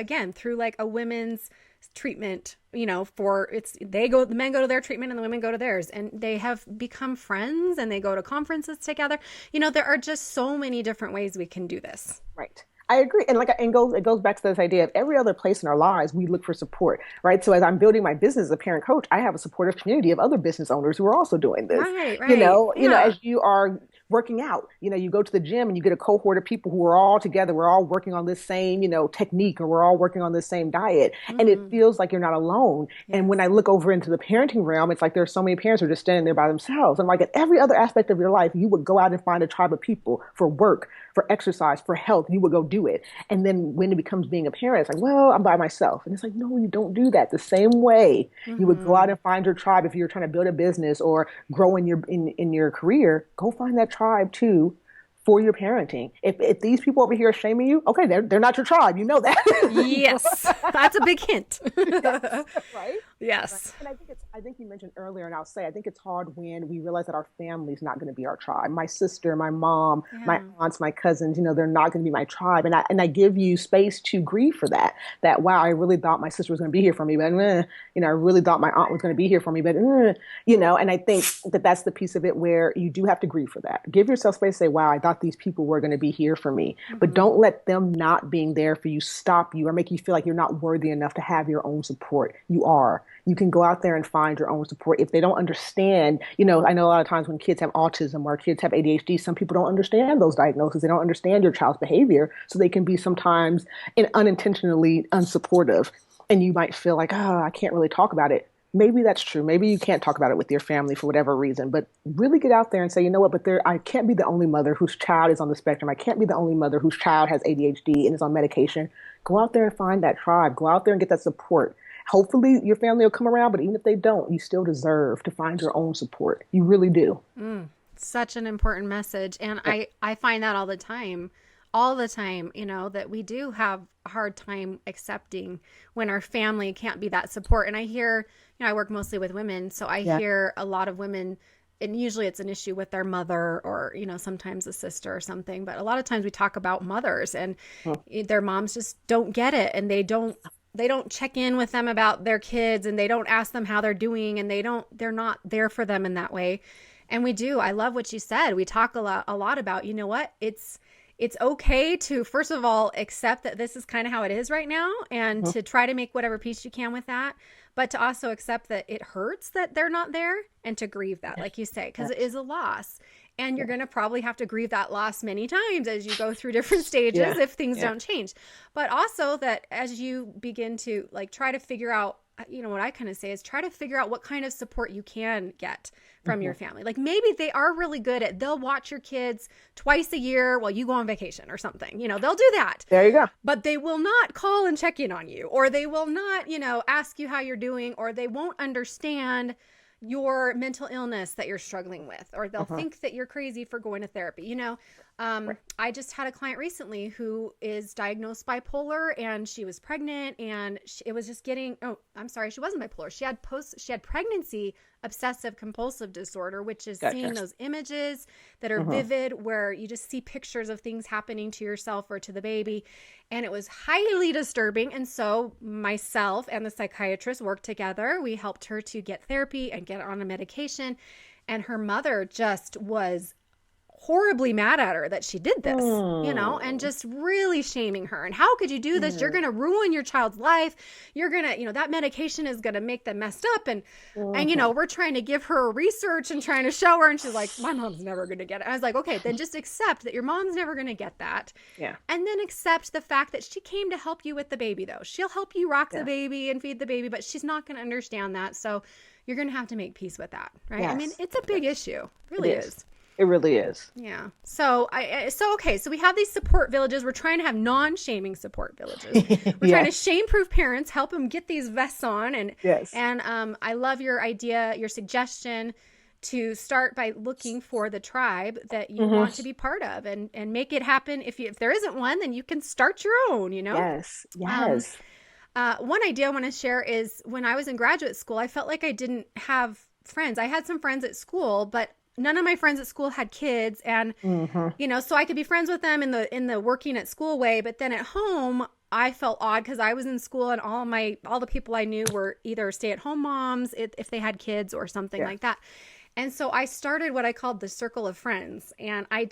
like a women's treatment, the men go to their treatment and the women go to theirs, and they have become friends and they go to conferences together. There are just so many different ways we can do this. Right. I agree. And it goes back to this idea of every other place in our lives, we look for support, right? So as I'm building my business as a parent coach, I have a supportive community of other business owners who are also doing this. Right, As you are working out, you go to the gym and you get a cohort of people who are all together. We're all working on this same, technique, or we're all working on this same diet. And it feels like you're not alone. Yes. And when I look over into the parenting realm, it's like there's so many parents who are just standing there by themselves. And like in every other aspect of your life, you would go out and find a tribe of people for work, for exercise, for health. You would go do it. And then when it becomes being a parent, it's like, well, I'm by myself. And it's like, no, you don't do that. The same way you would go out and find your tribe if you're trying to build a business or grow in your career, go find that tribe too for your parenting. If these people over here are shaming you, okay, they're not your tribe. You know that. Yes. That's a big hint. Yes. Right? Yes. Right. And I think you mentioned earlier, and I'll say, I think it's hard when we realize that our family's not going to be our tribe. My sister, my mom, my aunts, my cousins, they're not going to be my tribe. And I give you space to grieve for that. That, wow, I really thought my sister was going to be here for me, but, I really thought my aunt was going to be here for me, but, and I think that's the piece of it where you do have to grieve for that. Give yourself space to say, wow, I thought these people were going to be here for me, but don't let them not being there for you stop you or make you feel like you're not worthy enough to have your own support. You are. You can go out there and find your own support. If they don't understand, I know a lot of times when kids have autism or kids have ADHD, some people don't understand those diagnoses. They don't understand your child's behavior. So they can be sometimes unintentionally unsupportive. And you might feel like, oh, I can't really talk about it. Maybe that's true. Maybe you can't talk about it with your family for whatever reason, but really get out there and say, you know what, but I can't be the only mother whose child is on the spectrum. I can't be the only mother whose child has ADHD and is on medication. Go out there and find that tribe. Go out there and get that support. Hopefully your family will come around, but even if they don't, you still deserve to find your own support. You really do. Such an important message. And I find that all the time, that we do have a hard time accepting when our family can't be that support. And I hear, I work mostly with women, so I hear a lot of women, and usually it's an issue with their mother or, sometimes a sister or something. But a lot of times we talk about mothers and their moms just don't get it. And they don't check in with them about their kids, and they don't ask them how they're doing, and they're not there for them in that way. And we do. I love what you said. We talk a lot about, what? It's okay to, first of all, accept that this is kind of how it is right now, and to try to make whatever peace you can with that, but to also accept that it hurts that they're not there, and to grieve that, like you say, because it is a loss. And you're going to probably have to grieve that loss many times as you go through different stages if things don't change. But also that as you begin to try to figure out, what I kind of say is try to figure out what kind of support you can get from your family. Like maybe they are really good at, they'll watch your kids twice a year while you go on vacation or something. They'll do that. There you go. But they will not call and check in on you, or they will not, ask you how you're doing, or they won't understand your mental illness that you're struggling with, or they'll think that you're crazy for going to therapy. I just had a client recently who is diagnosed bipolar, and she was pregnant, and it was just getting, she wasn't bipolar. She had pregnancy obsessive-compulsive disorder, which is seeing those images that are vivid, where you just see pictures of things happening to yourself or to the baby. And it was highly disturbing. And so myself and the psychiatrist worked together. We helped her to get therapy and get on a medication. And her mother just was horribly mad at her that she did this, and just really shaming her. And how could you do this? You're going to ruin your child's life. You're going to, that medication is going to make them messed up. And we're trying to give her research and trying to show her. And she's like, my mom's never going to get it. I was like, okay, then just accept that your mom's never going to get that. Yeah. And then accept the fact that she came to help you with the baby, though. She'll help you rock the baby and feed the baby, but she's not going to understand that. So you're going to have to make peace with that. Right. Yes. I mean, it's a big issue. It really is. It really is. Yeah. So so we have these support villages. We're trying to have non-shaming support villages. We're trying to shame-proof parents, help them get these vests on. And I love your idea, your suggestion to start by looking for the tribe that you Mm-hmm. want to be part of, and make it happen. If there isn't one, then you can start your own, Yes. Um, Yes. one idea I want to share is when I was in graduate school, I felt like I didn't have friends. I had some friends at school, but none of my friends at school had kids. And, Mm-hmm. so I could be friends with them in the working at school way. But then at home, I felt odd because I was in school and all the people I knew were either stay-at-home moms if they had kids or something Yeah. like that. And so I started what I called the circle of friends. And I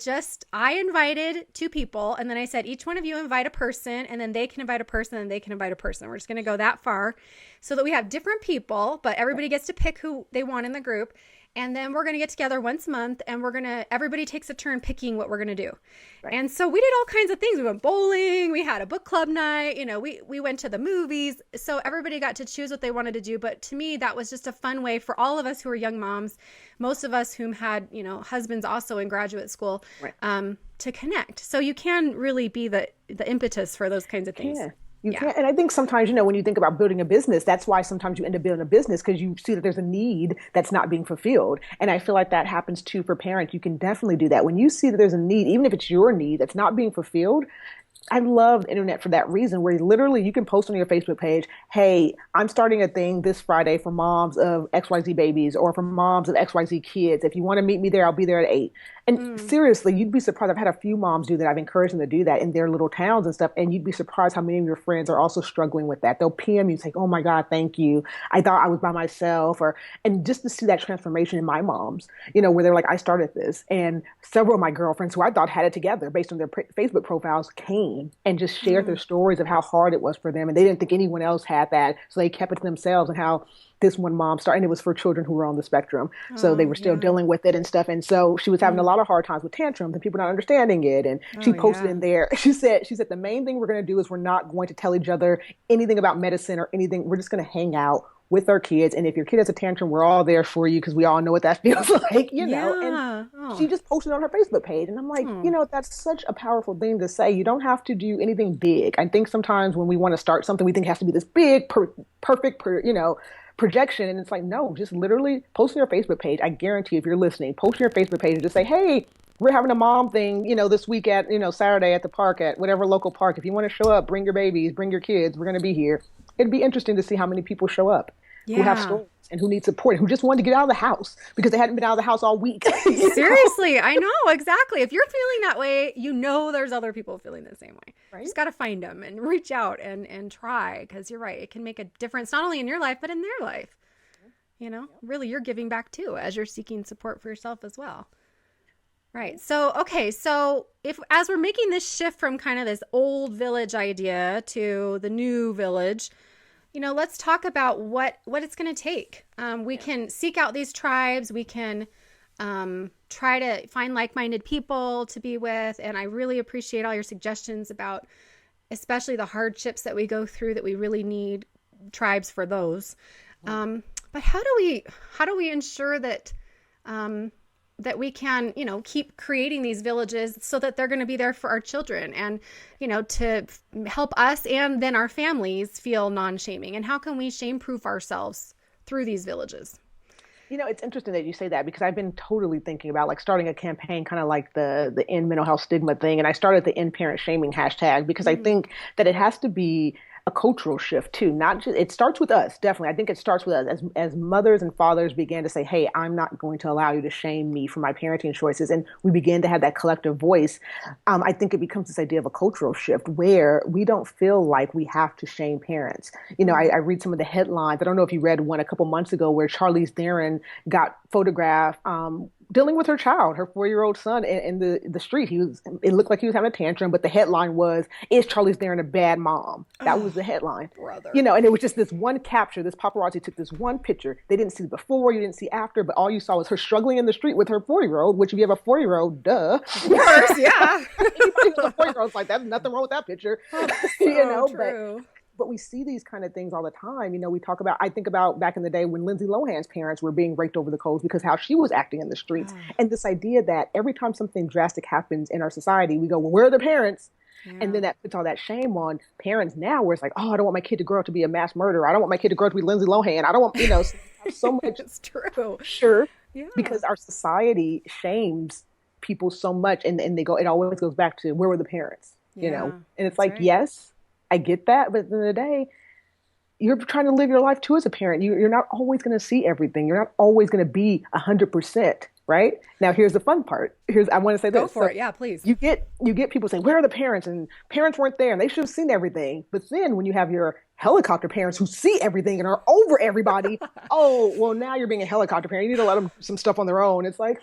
invited 2 people. And then I said, each one of you invite a person, and then they can invite a person, and they can invite a person. We're just going to go that far so that we have different people, but everybody gets to pick who they want in the group. And then we're going to get together once a month, and everybody takes a turn picking what we're going to do. Right. And so we did all kinds of things. We went bowling. We had a book club night. We went to the movies. So everybody got to choose what they wanted to do. But to me, that was just a fun way for all of us who are young moms, most of us whom had, husbands also in graduate school, right, to connect. So you can really be the impetus for those kinds of things. Yeah. You can't. And I think sometimes, when you think about building a business, that's why sometimes you end up building a business, because you see that there's a need that's not being fulfilled. And I feel like that happens too for parents. You can definitely do that. When you see that there's a need, even if it's your need that's not being fulfilled, I love the internet for that reason, where literally you can post on your Facebook page, hey, I'm starting a thing this Friday for moms of XYZ babies or for moms of XYZ kids. If you want to meet me there, I'll be there at 8. And seriously, you'd be surprised. I've had a few moms do that. I've encouraged them to do that in their little towns and stuff. And you'd be surprised how many of your friends are also struggling with that. They'll PM you and say, oh my God, thank you. I thought I was by myself. And just to see that transformation in my moms, where they're like, I started this. And several of my girlfriends who I thought had it together based on their Facebook profiles came and just shared their stories of how hard it was for them. And they didn't think anyone else had that. So they kept it to themselves, and how this one mom started, and it was for children who were on the spectrum. So they were still dealing with it and stuff. And so she was having a lot of hard times with tantrums and people not understanding it. And she posted in there, she said, the main thing we're going to do is we're not going to tell each other anything about medicine or anything. We're just going to hang out with our kids. And if your kid has a tantrum, we're all there for you, because we all know what that feels like, And she just posted on her Facebook page. And I'm like, that's such a powerful thing to say. You don't have to do anything big. I think sometimes when we want to start something, we think it has to be this big, perfect, projection. And it's like, no, just literally post on your Facebook page. I guarantee if you're listening, post on your Facebook page and just say, hey, we're having a mom thing, this week at, Saturday at the park, at whatever local park. If you want to show up, bring your babies, bring your kids. We're going to be here. It'd be interesting to see how many people show up who have stories and who need support, who just wanted to get out of the house because they hadn't been out of the house all week. Seriously, I know, exactly. If you're feeling that way, there's other people feeling the same way. Right? Just got to find them and reach out and try, because you're right. It can make a difference, not only in your life, but in their life. Really, you're giving back too, as you're seeking support for yourself as well. Right. So, okay. So as we're making this shift from kind of this old village idea to the new village, let's talk about what it's going to take. We can seek out these tribes. We can try to find like-minded people to be with. And I really appreciate all your suggestions about especially the hardships that we go through, that we really need tribes for those. But how do we ensure that that we can, keep creating these villages so that they're going to be there for our children and, to help us and then our families feel non-shaming? And how can we shame-proof ourselves through these villages? It's interesting that you say that, because I've been totally thinking about starting a campaign, kind of like the end mental health stigma thing. And I started the end parent shaming hashtag, because I think that it has to be a cultural shift too. Not just, it starts with us, definitely. I think it starts with us as mothers and fathers began to say, hey, I'm not going to allow you to shame me for my parenting choices. And we begin to have that collective voice. I think it becomes this idea of a cultural shift where we don't feel like we have to shame parents. I read some of the headlines. I don't know if you read one a couple months ago where Charlize Theron got photographed dealing with her child, her 4-year-old son, in the street. It looked like he was having a tantrum, but the headline was, "Is Charlize Theron a bad mom?" That was the headline. Brother. And it was just this one capture. This paparazzi took this one picture. They didn't see before, you didn't see after, but all you saw was her struggling in the street with her 4-year-old, which if you have a 4-year-old, duh. Of course, yeah. Anybody with a 4-year-old's like, there's nothing wrong with that picture. So true. But we see these kind of things all the time. I think about back in the day when Lindsay Lohan's parents were being raked over the coals because how she was acting in the streets. And this idea that every time something drastic happens in our society, we go, well, where are the parents? Yeah. And then that puts all that shame on parents now, where it's like, oh, I don't want my kid to grow up to be a mass murderer. I don't want my kid to grow up to be Lindsay Lohan. I don't want, so much. It's true. Sure. Yeah, because our society shames people so much, and they go, it always goes back to where were the parents, yeah, and it's that's like, right. yes, I get that, but at the end of the day, you're trying to live your life too as a parent. You're not always going to see everything. You're not always going to be 100%, right? Now, here's the fun part. I want to say Go this. for So it. Yeah, please. you get people saying, where are the parents? And parents weren't there and they should have seen everything. But then when you have your helicopter parents who see everything and are over everybody, oh, well, now you're being a helicopter parent. You need to let them do some stuff on their own. It's like,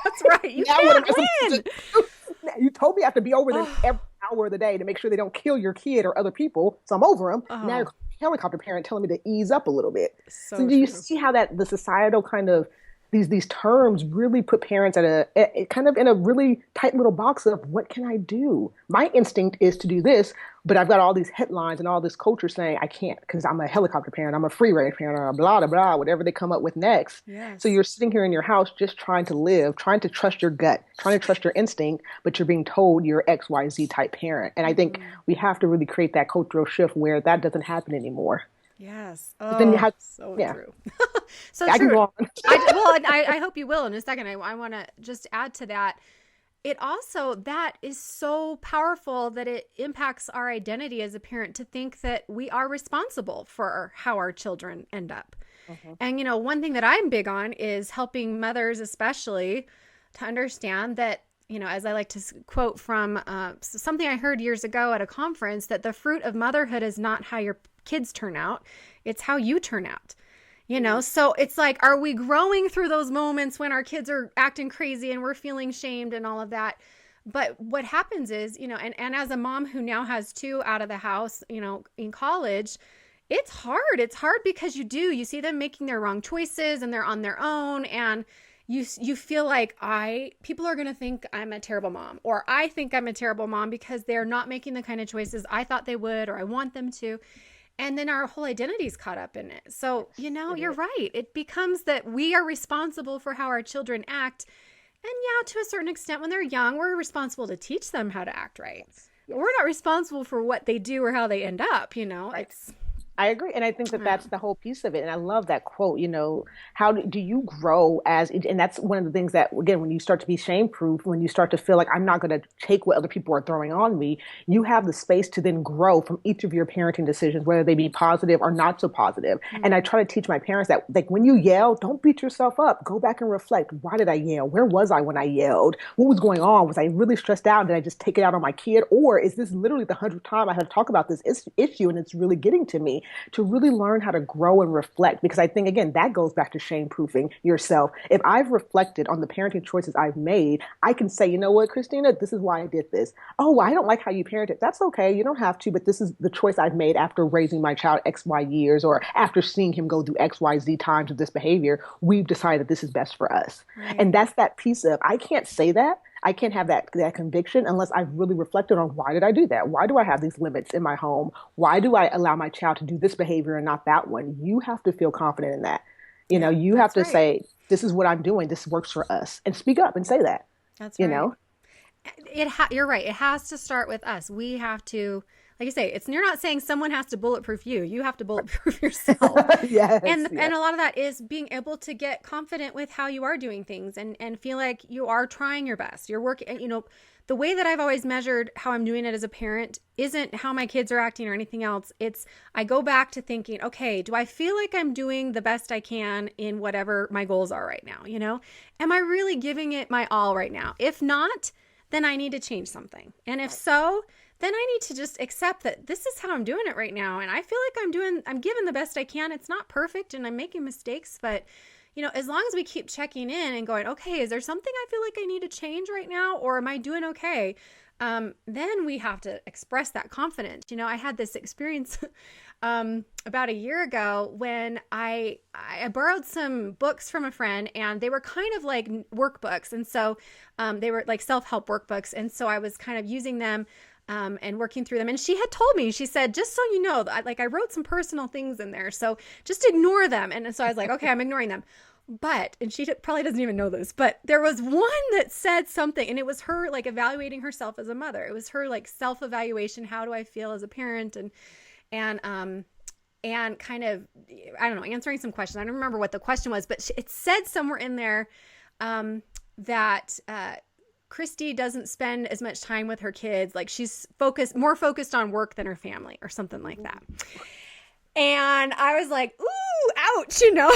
That's right. You now what am can't I supposed to win. do? You told me I have to be over them Oh, every hour of the day to make sure they don't kill your kid or other people. So I'm over them. Now you're oh, a helicopter parent telling me to ease up a little bit. So so do you true. see how that the societal kind of these terms really put parents at a kind of in a really tight little box of what can I do? My instinct is to do this, but I've got all these headlines and all this culture saying I can't because I'm a helicopter parent, I'm a free range parent, or blah blah blah, whatever they come up with next. So Yes. you're sitting here in your house just trying to live, trying to trust your gut, trying to trust your instinct, but you're being told you're XYZ type parent. And I think Mm-hmm. we have to really create that cultural shift where that doesn't happen anymore. Yes. But then you Oh, have, so yeah, true. So I can true. go on. I hope you will in a second. I want to just add to that. It also, that is so powerful that it impacts our identity as a parent to think that we are responsible for how our children end up. Mhm. And, one thing that I'm big on is helping mothers, especially, to understand that, as I like to quote from something I heard years ago at a conference, that the fruit of motherhood is not how your kids turn out, it's how you turn out. So it's like, are we growing through those moments when our kids are acting crazy and we're feeling shamed and all of that? But what happens is, and as a mom who now has two out of the house, in college, it's hard. It's hard because you see them making their wrong choices and they're on their own. And you feel like people are going to think I'm a terrible mom, or I think I'm a terrible mom because they're not making the kind of choices I thought they would, or I want them to. And then our whole identity's caught up in it. So, Yes, it you're is. right. It becomes that we are responsible for how our children act. And yeah, to a certain extent, when they're young, we're responsible to teach them how to act right. Yes, But we're yes. not responsible for what they do or how they end up. Right. It's, I agree. And I think that yeah. that's the whole piece of it. And I love that quote, how do you grow and that's one of the things that, again, when you start to be shame proof, when you start to feel like I'm not going to take what other people are throwing on me, you have the space to then grow from each of your parenting decisions, whether they be positive or not so positive. And I Mm, try to teach my parents that, like, when you yell, don't beat yourself up. Go back and reflect. Why did I yell? Where was I when I yelled? What was going on? Was I really stressed out? Did I just take it out on my kid? Or is this literally the 100th time I had to talk about this issue and it's really getting to me? To really learn how to grow and reflect. Because I think, again, that goes back to shame proofing yourself. If I've reflected on the parenting choices I've made, I can say, you know what, Christina, this is why I did this. Oh, I don't like how you parented. That's okay. You don't have to, but this is the choice I've made after raising my child XY years or after seeing him go through XYZ times of this behavior. We've decided this is best for us. right. And that's that piece of, I can't say that. I can't have that conviction unless I've really reflected on why did I do that? Why do I have these limits in my home? Why do I allow my child to do this behavior and not that one? You have to feel confident in that. Yep, You have that's to right. say, this is what I'm doing. This works for us. And speak up and say that, That's you right. know? You're right. It has to start with us. We have to, like you say, you're not saying someone has to bulletproof you. You have to bulletproof yourself. Yes, And yes. a lot of that is being able to get confident with how you are doing things and feel like you are trying your best. You're working, the way that I've always measured how I'm doing it as a parent isn't how my kids are acting or anything else. It's I go back to thinking, okay, do I feel like I'm doing the best I can in whatever my goals are right now? Am I really giving it my all right now? If not, then I need to change something. And if so, then I need to just accept that this is how I'm doing it right now. And I feel like I'm giving the best I can. It's not perfect and I'm making mistakes, but as long as we keep checking in and going, okay, is there something I feel like I need to change right now? Or am I doing okay? Then we have to express that confidence. I had this experience about a year ago when I borrowed some books from a friend and they were kind of like workbooks. And so they were like self-help workbooks. And so I was kind of using them and working through them. And she had told me, she said, just so you know, I wrote some personal things in there. So just ignore them. And so I was like, okay, I'm ignoring them. But, and she probably doesn't even know this, but there was one that said something, and it was her like evaluating herself as a mother. It was her like self-evaluation. How do I feel as a parent? And and kind of, I don't know, answering some questions. I don't remember what the question was, but it said somewhere in there that Christy doesn't spend as much time with her kids. Like she's more focused on work than her family or something like that. And I was like, ooh, ouch, you know,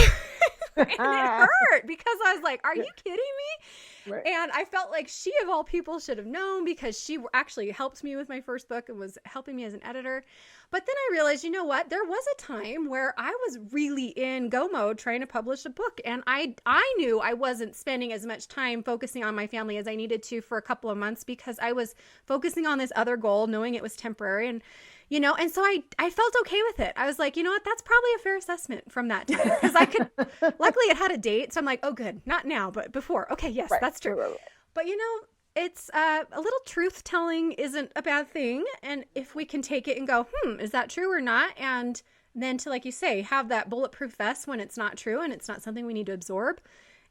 and it hurt because I was like, are you kidding me? Right. And I felt like she of all people should have known because she actually helped me with my first book and was helping me as an editor. But then I realized, you know what? There was a time where I was really in go mode trying to publish a book. And I knew I wasn't spending as much time focusing on my family as I needed to for a couple of months because I was focusing on this other goal, knowing it was temporary. And, you know, and so I felt okay with it. I was like, you know what? That's probably a fair assessment from that time because I could, luckily it had a date. So I'm like, oh, good. Not now, but before. Okay. Yes, right. That's true. Right. But, you know, it's a little truth telling isn't a bad thing. And if we can take it and go, is that true or not? And then to, like you say, have that bulletproof vest when it's not true and it's not something we need to absorb.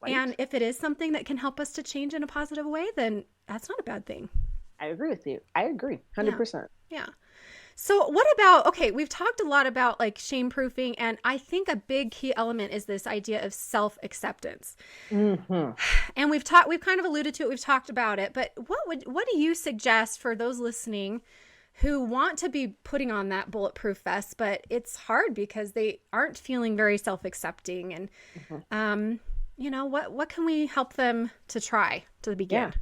Right. And if it is something that can help us to change in a positive way, then that's not a bad thing. I agree with you. I agree 100%. Yeah. So what about, okay, we've talked a lot about like shame proofing, and I think a big key element is this idea of self-acceptance. Mm-hmm. And we've kind of alluded to it, we've talked about it, but what do you suggest for those listening who want to be putting on that bulletproof vest, but it's hard because they aren't feeling very self-accepting, and you know, what can we help them to try to begin? Yeah.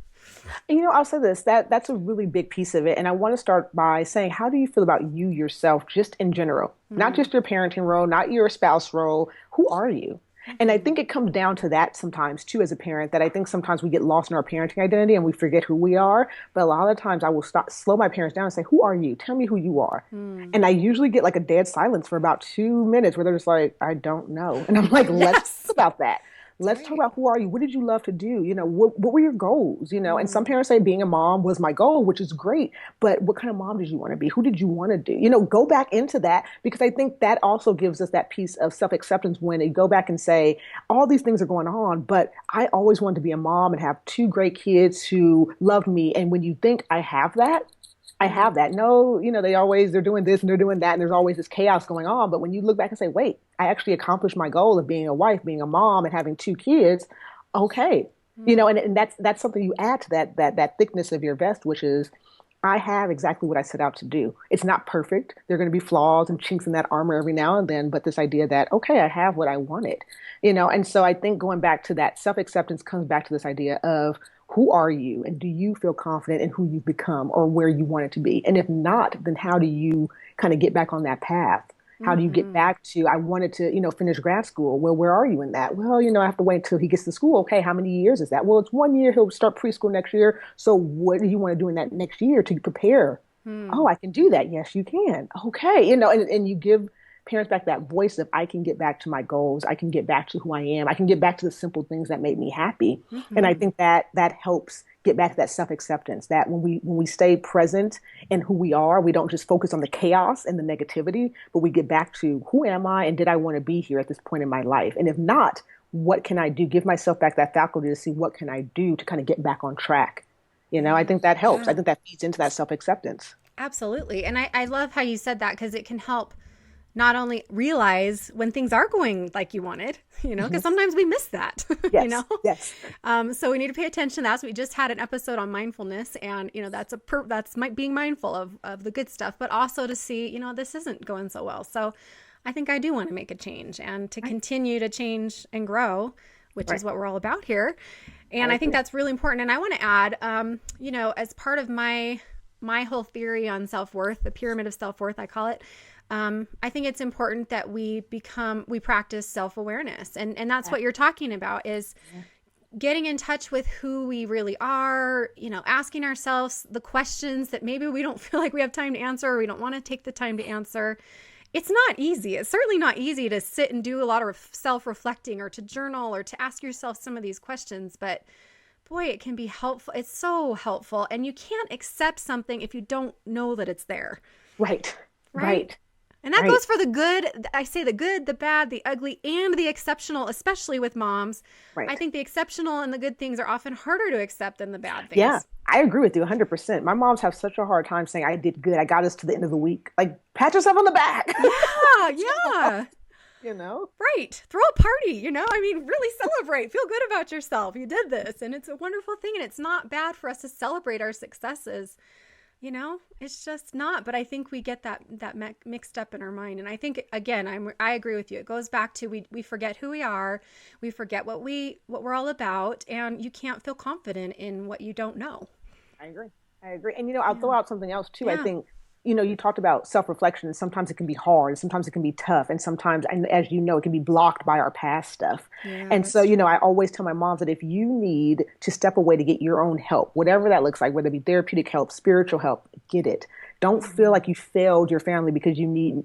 You know, I'll say this, that's a really big piece of it. And I want to start by saying, how do you feel about you yourself, just in general, not just your parenting role, not your spouse role? Who are you? And I think it comes down to that sometimes too, as a parent, that I think sometimes we get lost in our parenting identity and we forget who we are. But a lot of times I will slow my parents down and say, who are you? Tell me who you are. And I usually get like a dead silence for about 2 minutes where they're just like, I don't know. And I'm like, let's talk about that. Let's talk about who are you? What did you love to do? You know, what were your goals? You know, and some parents say being a mom was my goal, which is great. But what kind of mom did you want to be? Who did you want to do? You know, go back into that, because I think that also gives us that piece of self-acceptance when you go back and say, all these things are going on, but I always wanted to be a mom and have 2 great kids who loved me. And when you think I have that, no, you know, they're doing this and they're doing that, and there's always this chaos going on. But when you look back and say, wait, I actually accomplished my goal of being a wife, being a mom, and having 2 kids. Okay. You know, and that's something you add to that thickness of your vest, which is, I have exactly what I set out to do. It's not perfect. There are going to be flaws and chinks in that armor every now and then, but this idea that, okay, I have what I wanted, you know? And so I think going back to that self-acceptance comes back to this idea of, who are you? And do you feel confident in who you've become or where you want it to be? And if not, then how do you kind of get back on that path? How do you get back to, I wanted to, you know, finish grad school. Well, where are you in that? Well, you know, I have to wait until he gets to school. Okay, how many years is that? Well, it's 1 year. He'll start preschool next year. So what do you want to do in that next year to prepare? Oh, I can do that. Yes, you can. Okay. You know, and you give parents back that voice of, I can get back to my goals. I can get back to who I am. I can get back to the simple things that make me happy. And I think that helps get back to that self-acceptance, that when we stay present in who we are, we don't just focus on the chaos and the negativity, but we get back to, who am I, and did I want to be here at this point in my life? And if not, what can I do? Give myself back that faculty to see, what can I do to kind of get back on track? You know, I think that helps. I think that feeds into that self-acceptance. Absolutely. And I love how you said that, because it can help not only realize when things are going like you wanted, you know, because sometimes we miss that, yes, you know? Yes. So we need to pay attention to that. So we just had an episode on mindfulness, and, you know, that's being mindful of the good stuff, but also to see, you know, this isn't going so well. So I think I do want to make a change and to continue to change and grow, which is what we're all about here. And I think that's really important. And I want to add, you know, as part of my whole theory on self-worth, the pyramid of self-worth, I call it, I think it's important that we practice self-awareness. And that's what you're talking about, is getting in touch with who we really are, you know, asking ourselves the questions that maybe we don't feel like we have time to answer, or we don't want to take the time to answer. It's not easy. It's certainly not easy to sit and do a lot of self-reflecting, or to journal, or to ask yourself some of these questions, but boy, it can be helpful. It's so helpful. And you can't accept something if you don't know that it's there. Right. And that goes for the good. I say the good, the bad, the ugly, and the exceptional, especially with moms. Right. I think the exceptional and the good things are often harder to accept than the bad things. Yeah, I agree with you 100%. My moms have such a hard time saying I did good. I got us to the end of the week. Like, pat yourself on the back. Yeah, yeah. You know? Right. Throw a party, you know? I mean, really celebrate. Feel good about yourself. You did this. And it's a wonderful thing. And it's not bad for us to celebrate our successes. You know, it's just not. But I think we get that mixed up in our mind. And I think, again, I agree with you. It goes back to we forget who we are. We forget what we're all about. And you can't feel confident in what you don't know. I agree. And, I'll throw out something else, too. Yeah. I think, you talked about self-reflection, and sometimes it can be hard, sometimes it can be tough, and sometimes, and as you know, it can be blocked by our past stuff. Yeah, and so, I always tell my moms that if you need to step away to get your own help, whatever that looks like, whether it be therapeutic help, spiritual help, get it. Don't feel like you failed your family because you need,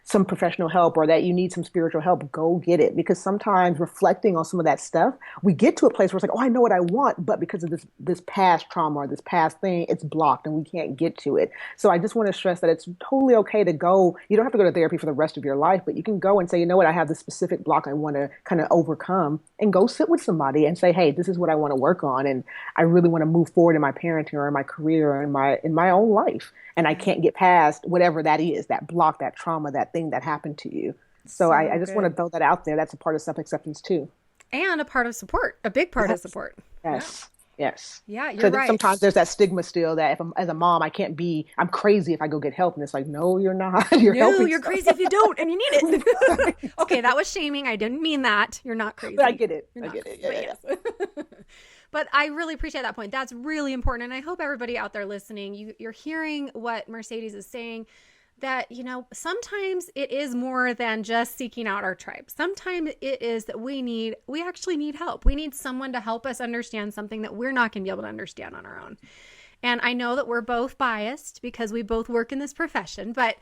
some professional help or that you need some spiritual help. Go get it. Because sometimes reflecting on some of that stuff, we get to a place where it's like, oh, I know what I want. But because of this past trauma or this past thing, it's blocked and we can't get to it. So I just want to stress that it's totally okay to go. You don't have to go to therapy for the rest of your life, but you can go and say, you know what, I have this specific block I want to kind of overcome, and go sit with somebody and say, hey, this is what I want to work on. And I really want to move forward in my parenting or in my career or in my own life. And I can't get past whatever that is, that block, that trauma, that thing that happened to you. So I just want to throw that out there. That's a part of self-acceptance too. And a part of support, a big part of support. Yes. Yeah. Yes. Yeah, you're right. Sometimes there's that stigma still that as a mom, I'm crazy if I go get help. And it's like, no, you're not. You're crazy if you don't, and you need it. Okay, that was shaming. I didn't mean that. You're not crazy. But I get it. I get it. Yeah, yes. But I really appreciate that point. That's really important. And I hope everybody out there listening, you're hearing what Mercedes is saying, that, sometimes it is more than just seeking out our tribe. Sometimes it is that we actually need help. We need someone to help us understand something that we're not going to be able to understand on our own. And I know that we're both biased because we both work in this profession, but,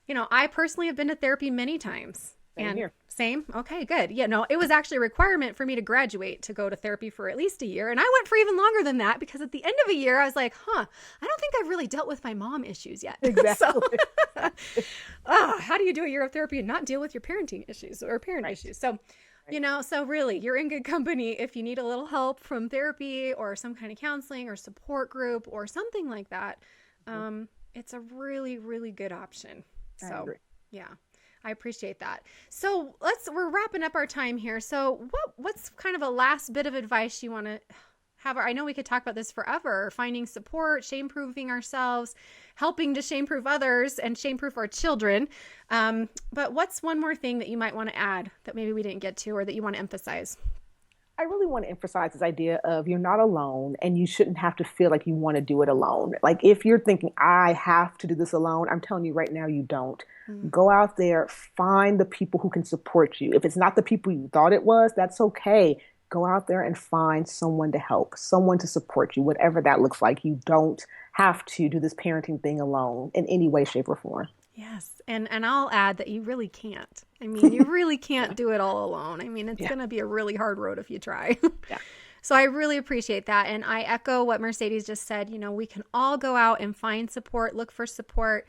I personally have been to therapy many times. Same here. Same? Okay, good. Yeah, no, it was actually a requirement for me to graduate to go to therapy for at least a year. And I went for even longer than that because at the end of a year, I was like, I don't think I've really dealt with my mom issues yet. Exactly. How do you do a year of therapy and not deal with your parenting issues or parent issues? So, so really, you're in good company if you need a little help from therapy or some kind of counseling or support group or something like that. It's a really, really good option. I agree. Yeah. I appreciate that. So we're wrapping up our time here. So what's kind of a last bit of advice you want to have? I know we could talk about this forever, finding support, shame-proofing ourselves, helping to shame-proof others and shame-proof our children. But what's one more thing that you might want to add that maybe we didn't get to or that you want to emphasize? I really want to emphasize this idea of you're not alone and you shouldn't have to feel like you want to do it alone. Like if you're thinking, I have to do this alone, I'm telling you right now, you don't. Go out there, find the people who can support you. If it's not the people you thought it was, that's okay. Go out there and find someone to help, someone to support you, whatever that looks like. You don't have to do this parenting thing alone in any way, shape, or form. Yes. And I'll add that you really can't. I mean, you really can't do it all alone. I mean, it's going to be a really hard road if you try. Yeah. So I really appreciate that. And I echo what Mercedes just said. We can all go out and find support, look for support,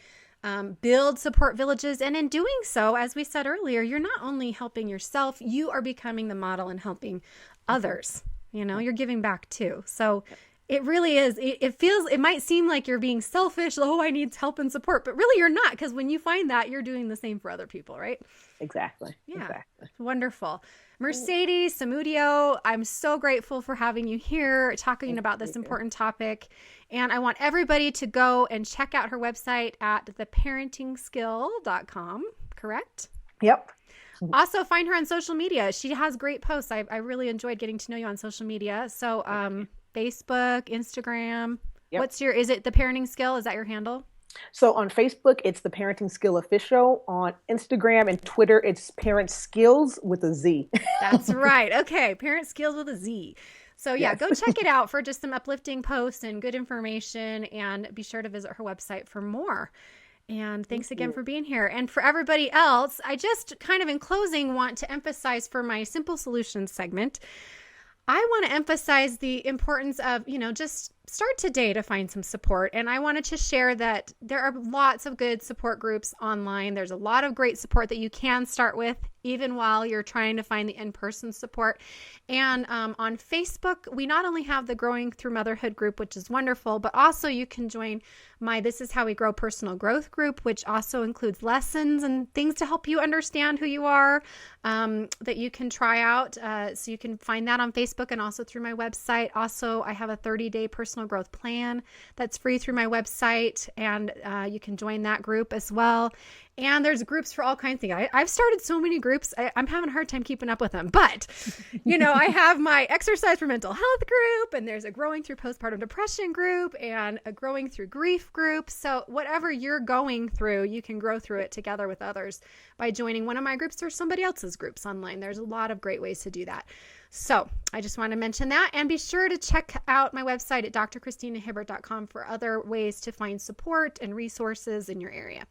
build support villages. And in doing so, as we said earlier, you're not only helping yourself, you are becoming the model and helping others. You're giving back too. So it really is. It might seem like you're being selfish. Oh, I need help and support, but really you're not, because when you find that, you're doing the same for other people, right? Exactly. Yeah. Exactly. Wonderful. Mercedes Samudio, I'm so grateful for having you here talking about this important topic. And I want everybody to go and check out her website at theparentingskill.com, correct? Yep. Also find her on social media. She has great posts. I really enjoyed getting to know you on social media. So, Facebook, Instagram. Yep. Is it The Parenting Skill? Is that your handle? So on Facebook, it's The Parenting Skill Official. On Instagram and Twitter, it's Parent Skills with a Z. That's right. Okay. Parent Skills with a Z. So yeah, Go check it out for just some uplifting posts and good information, and be sure to visit her website for more. And thanks again for being here. And for everybody else, I just kind of in closing want to emphasize for my Simple Solutions segment, I want to emphasize the importance of, just start today to find some support. And I wanted to share that there are lots of good support groups online. There's a lot of great support that you can start with even while you're trying to find the in-person support. And on Facebook, we not only have the Growing Through Motherhood group, which is wonderful, but also you can join my This Is How We Grow personal growth group, which also includes lessons and things to help you understand who you are, that you can try out. So you can find that on Facebook and also through my website. Also, I have a 30-day personal growth plan that's free through my website, and you can join that group as well. And there's groups for all kinds of things. I've started so many groups. I'm having a hard time keeping up with them. But, I have my Exercise for Mental Health group, and there's a Growing Through Postpartum Depression group, and a Growing Through Grief group. So whatever you're going through, you can grow through it together with others by joining one of my groups or somebody else's groups online. There's a lot of great ways to do that. So I just want to mention that, and be sure to check out my website at drchristinahibbert.com for other ways to find support and resources in your area.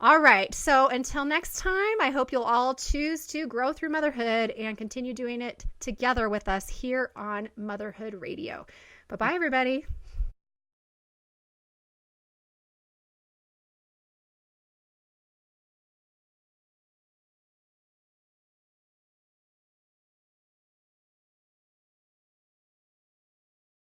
All right. So until next time, I hope you'll all choose to grow through motherhood and continue doing it together with us here on Motherhood Radio. Bye-bye, everybody.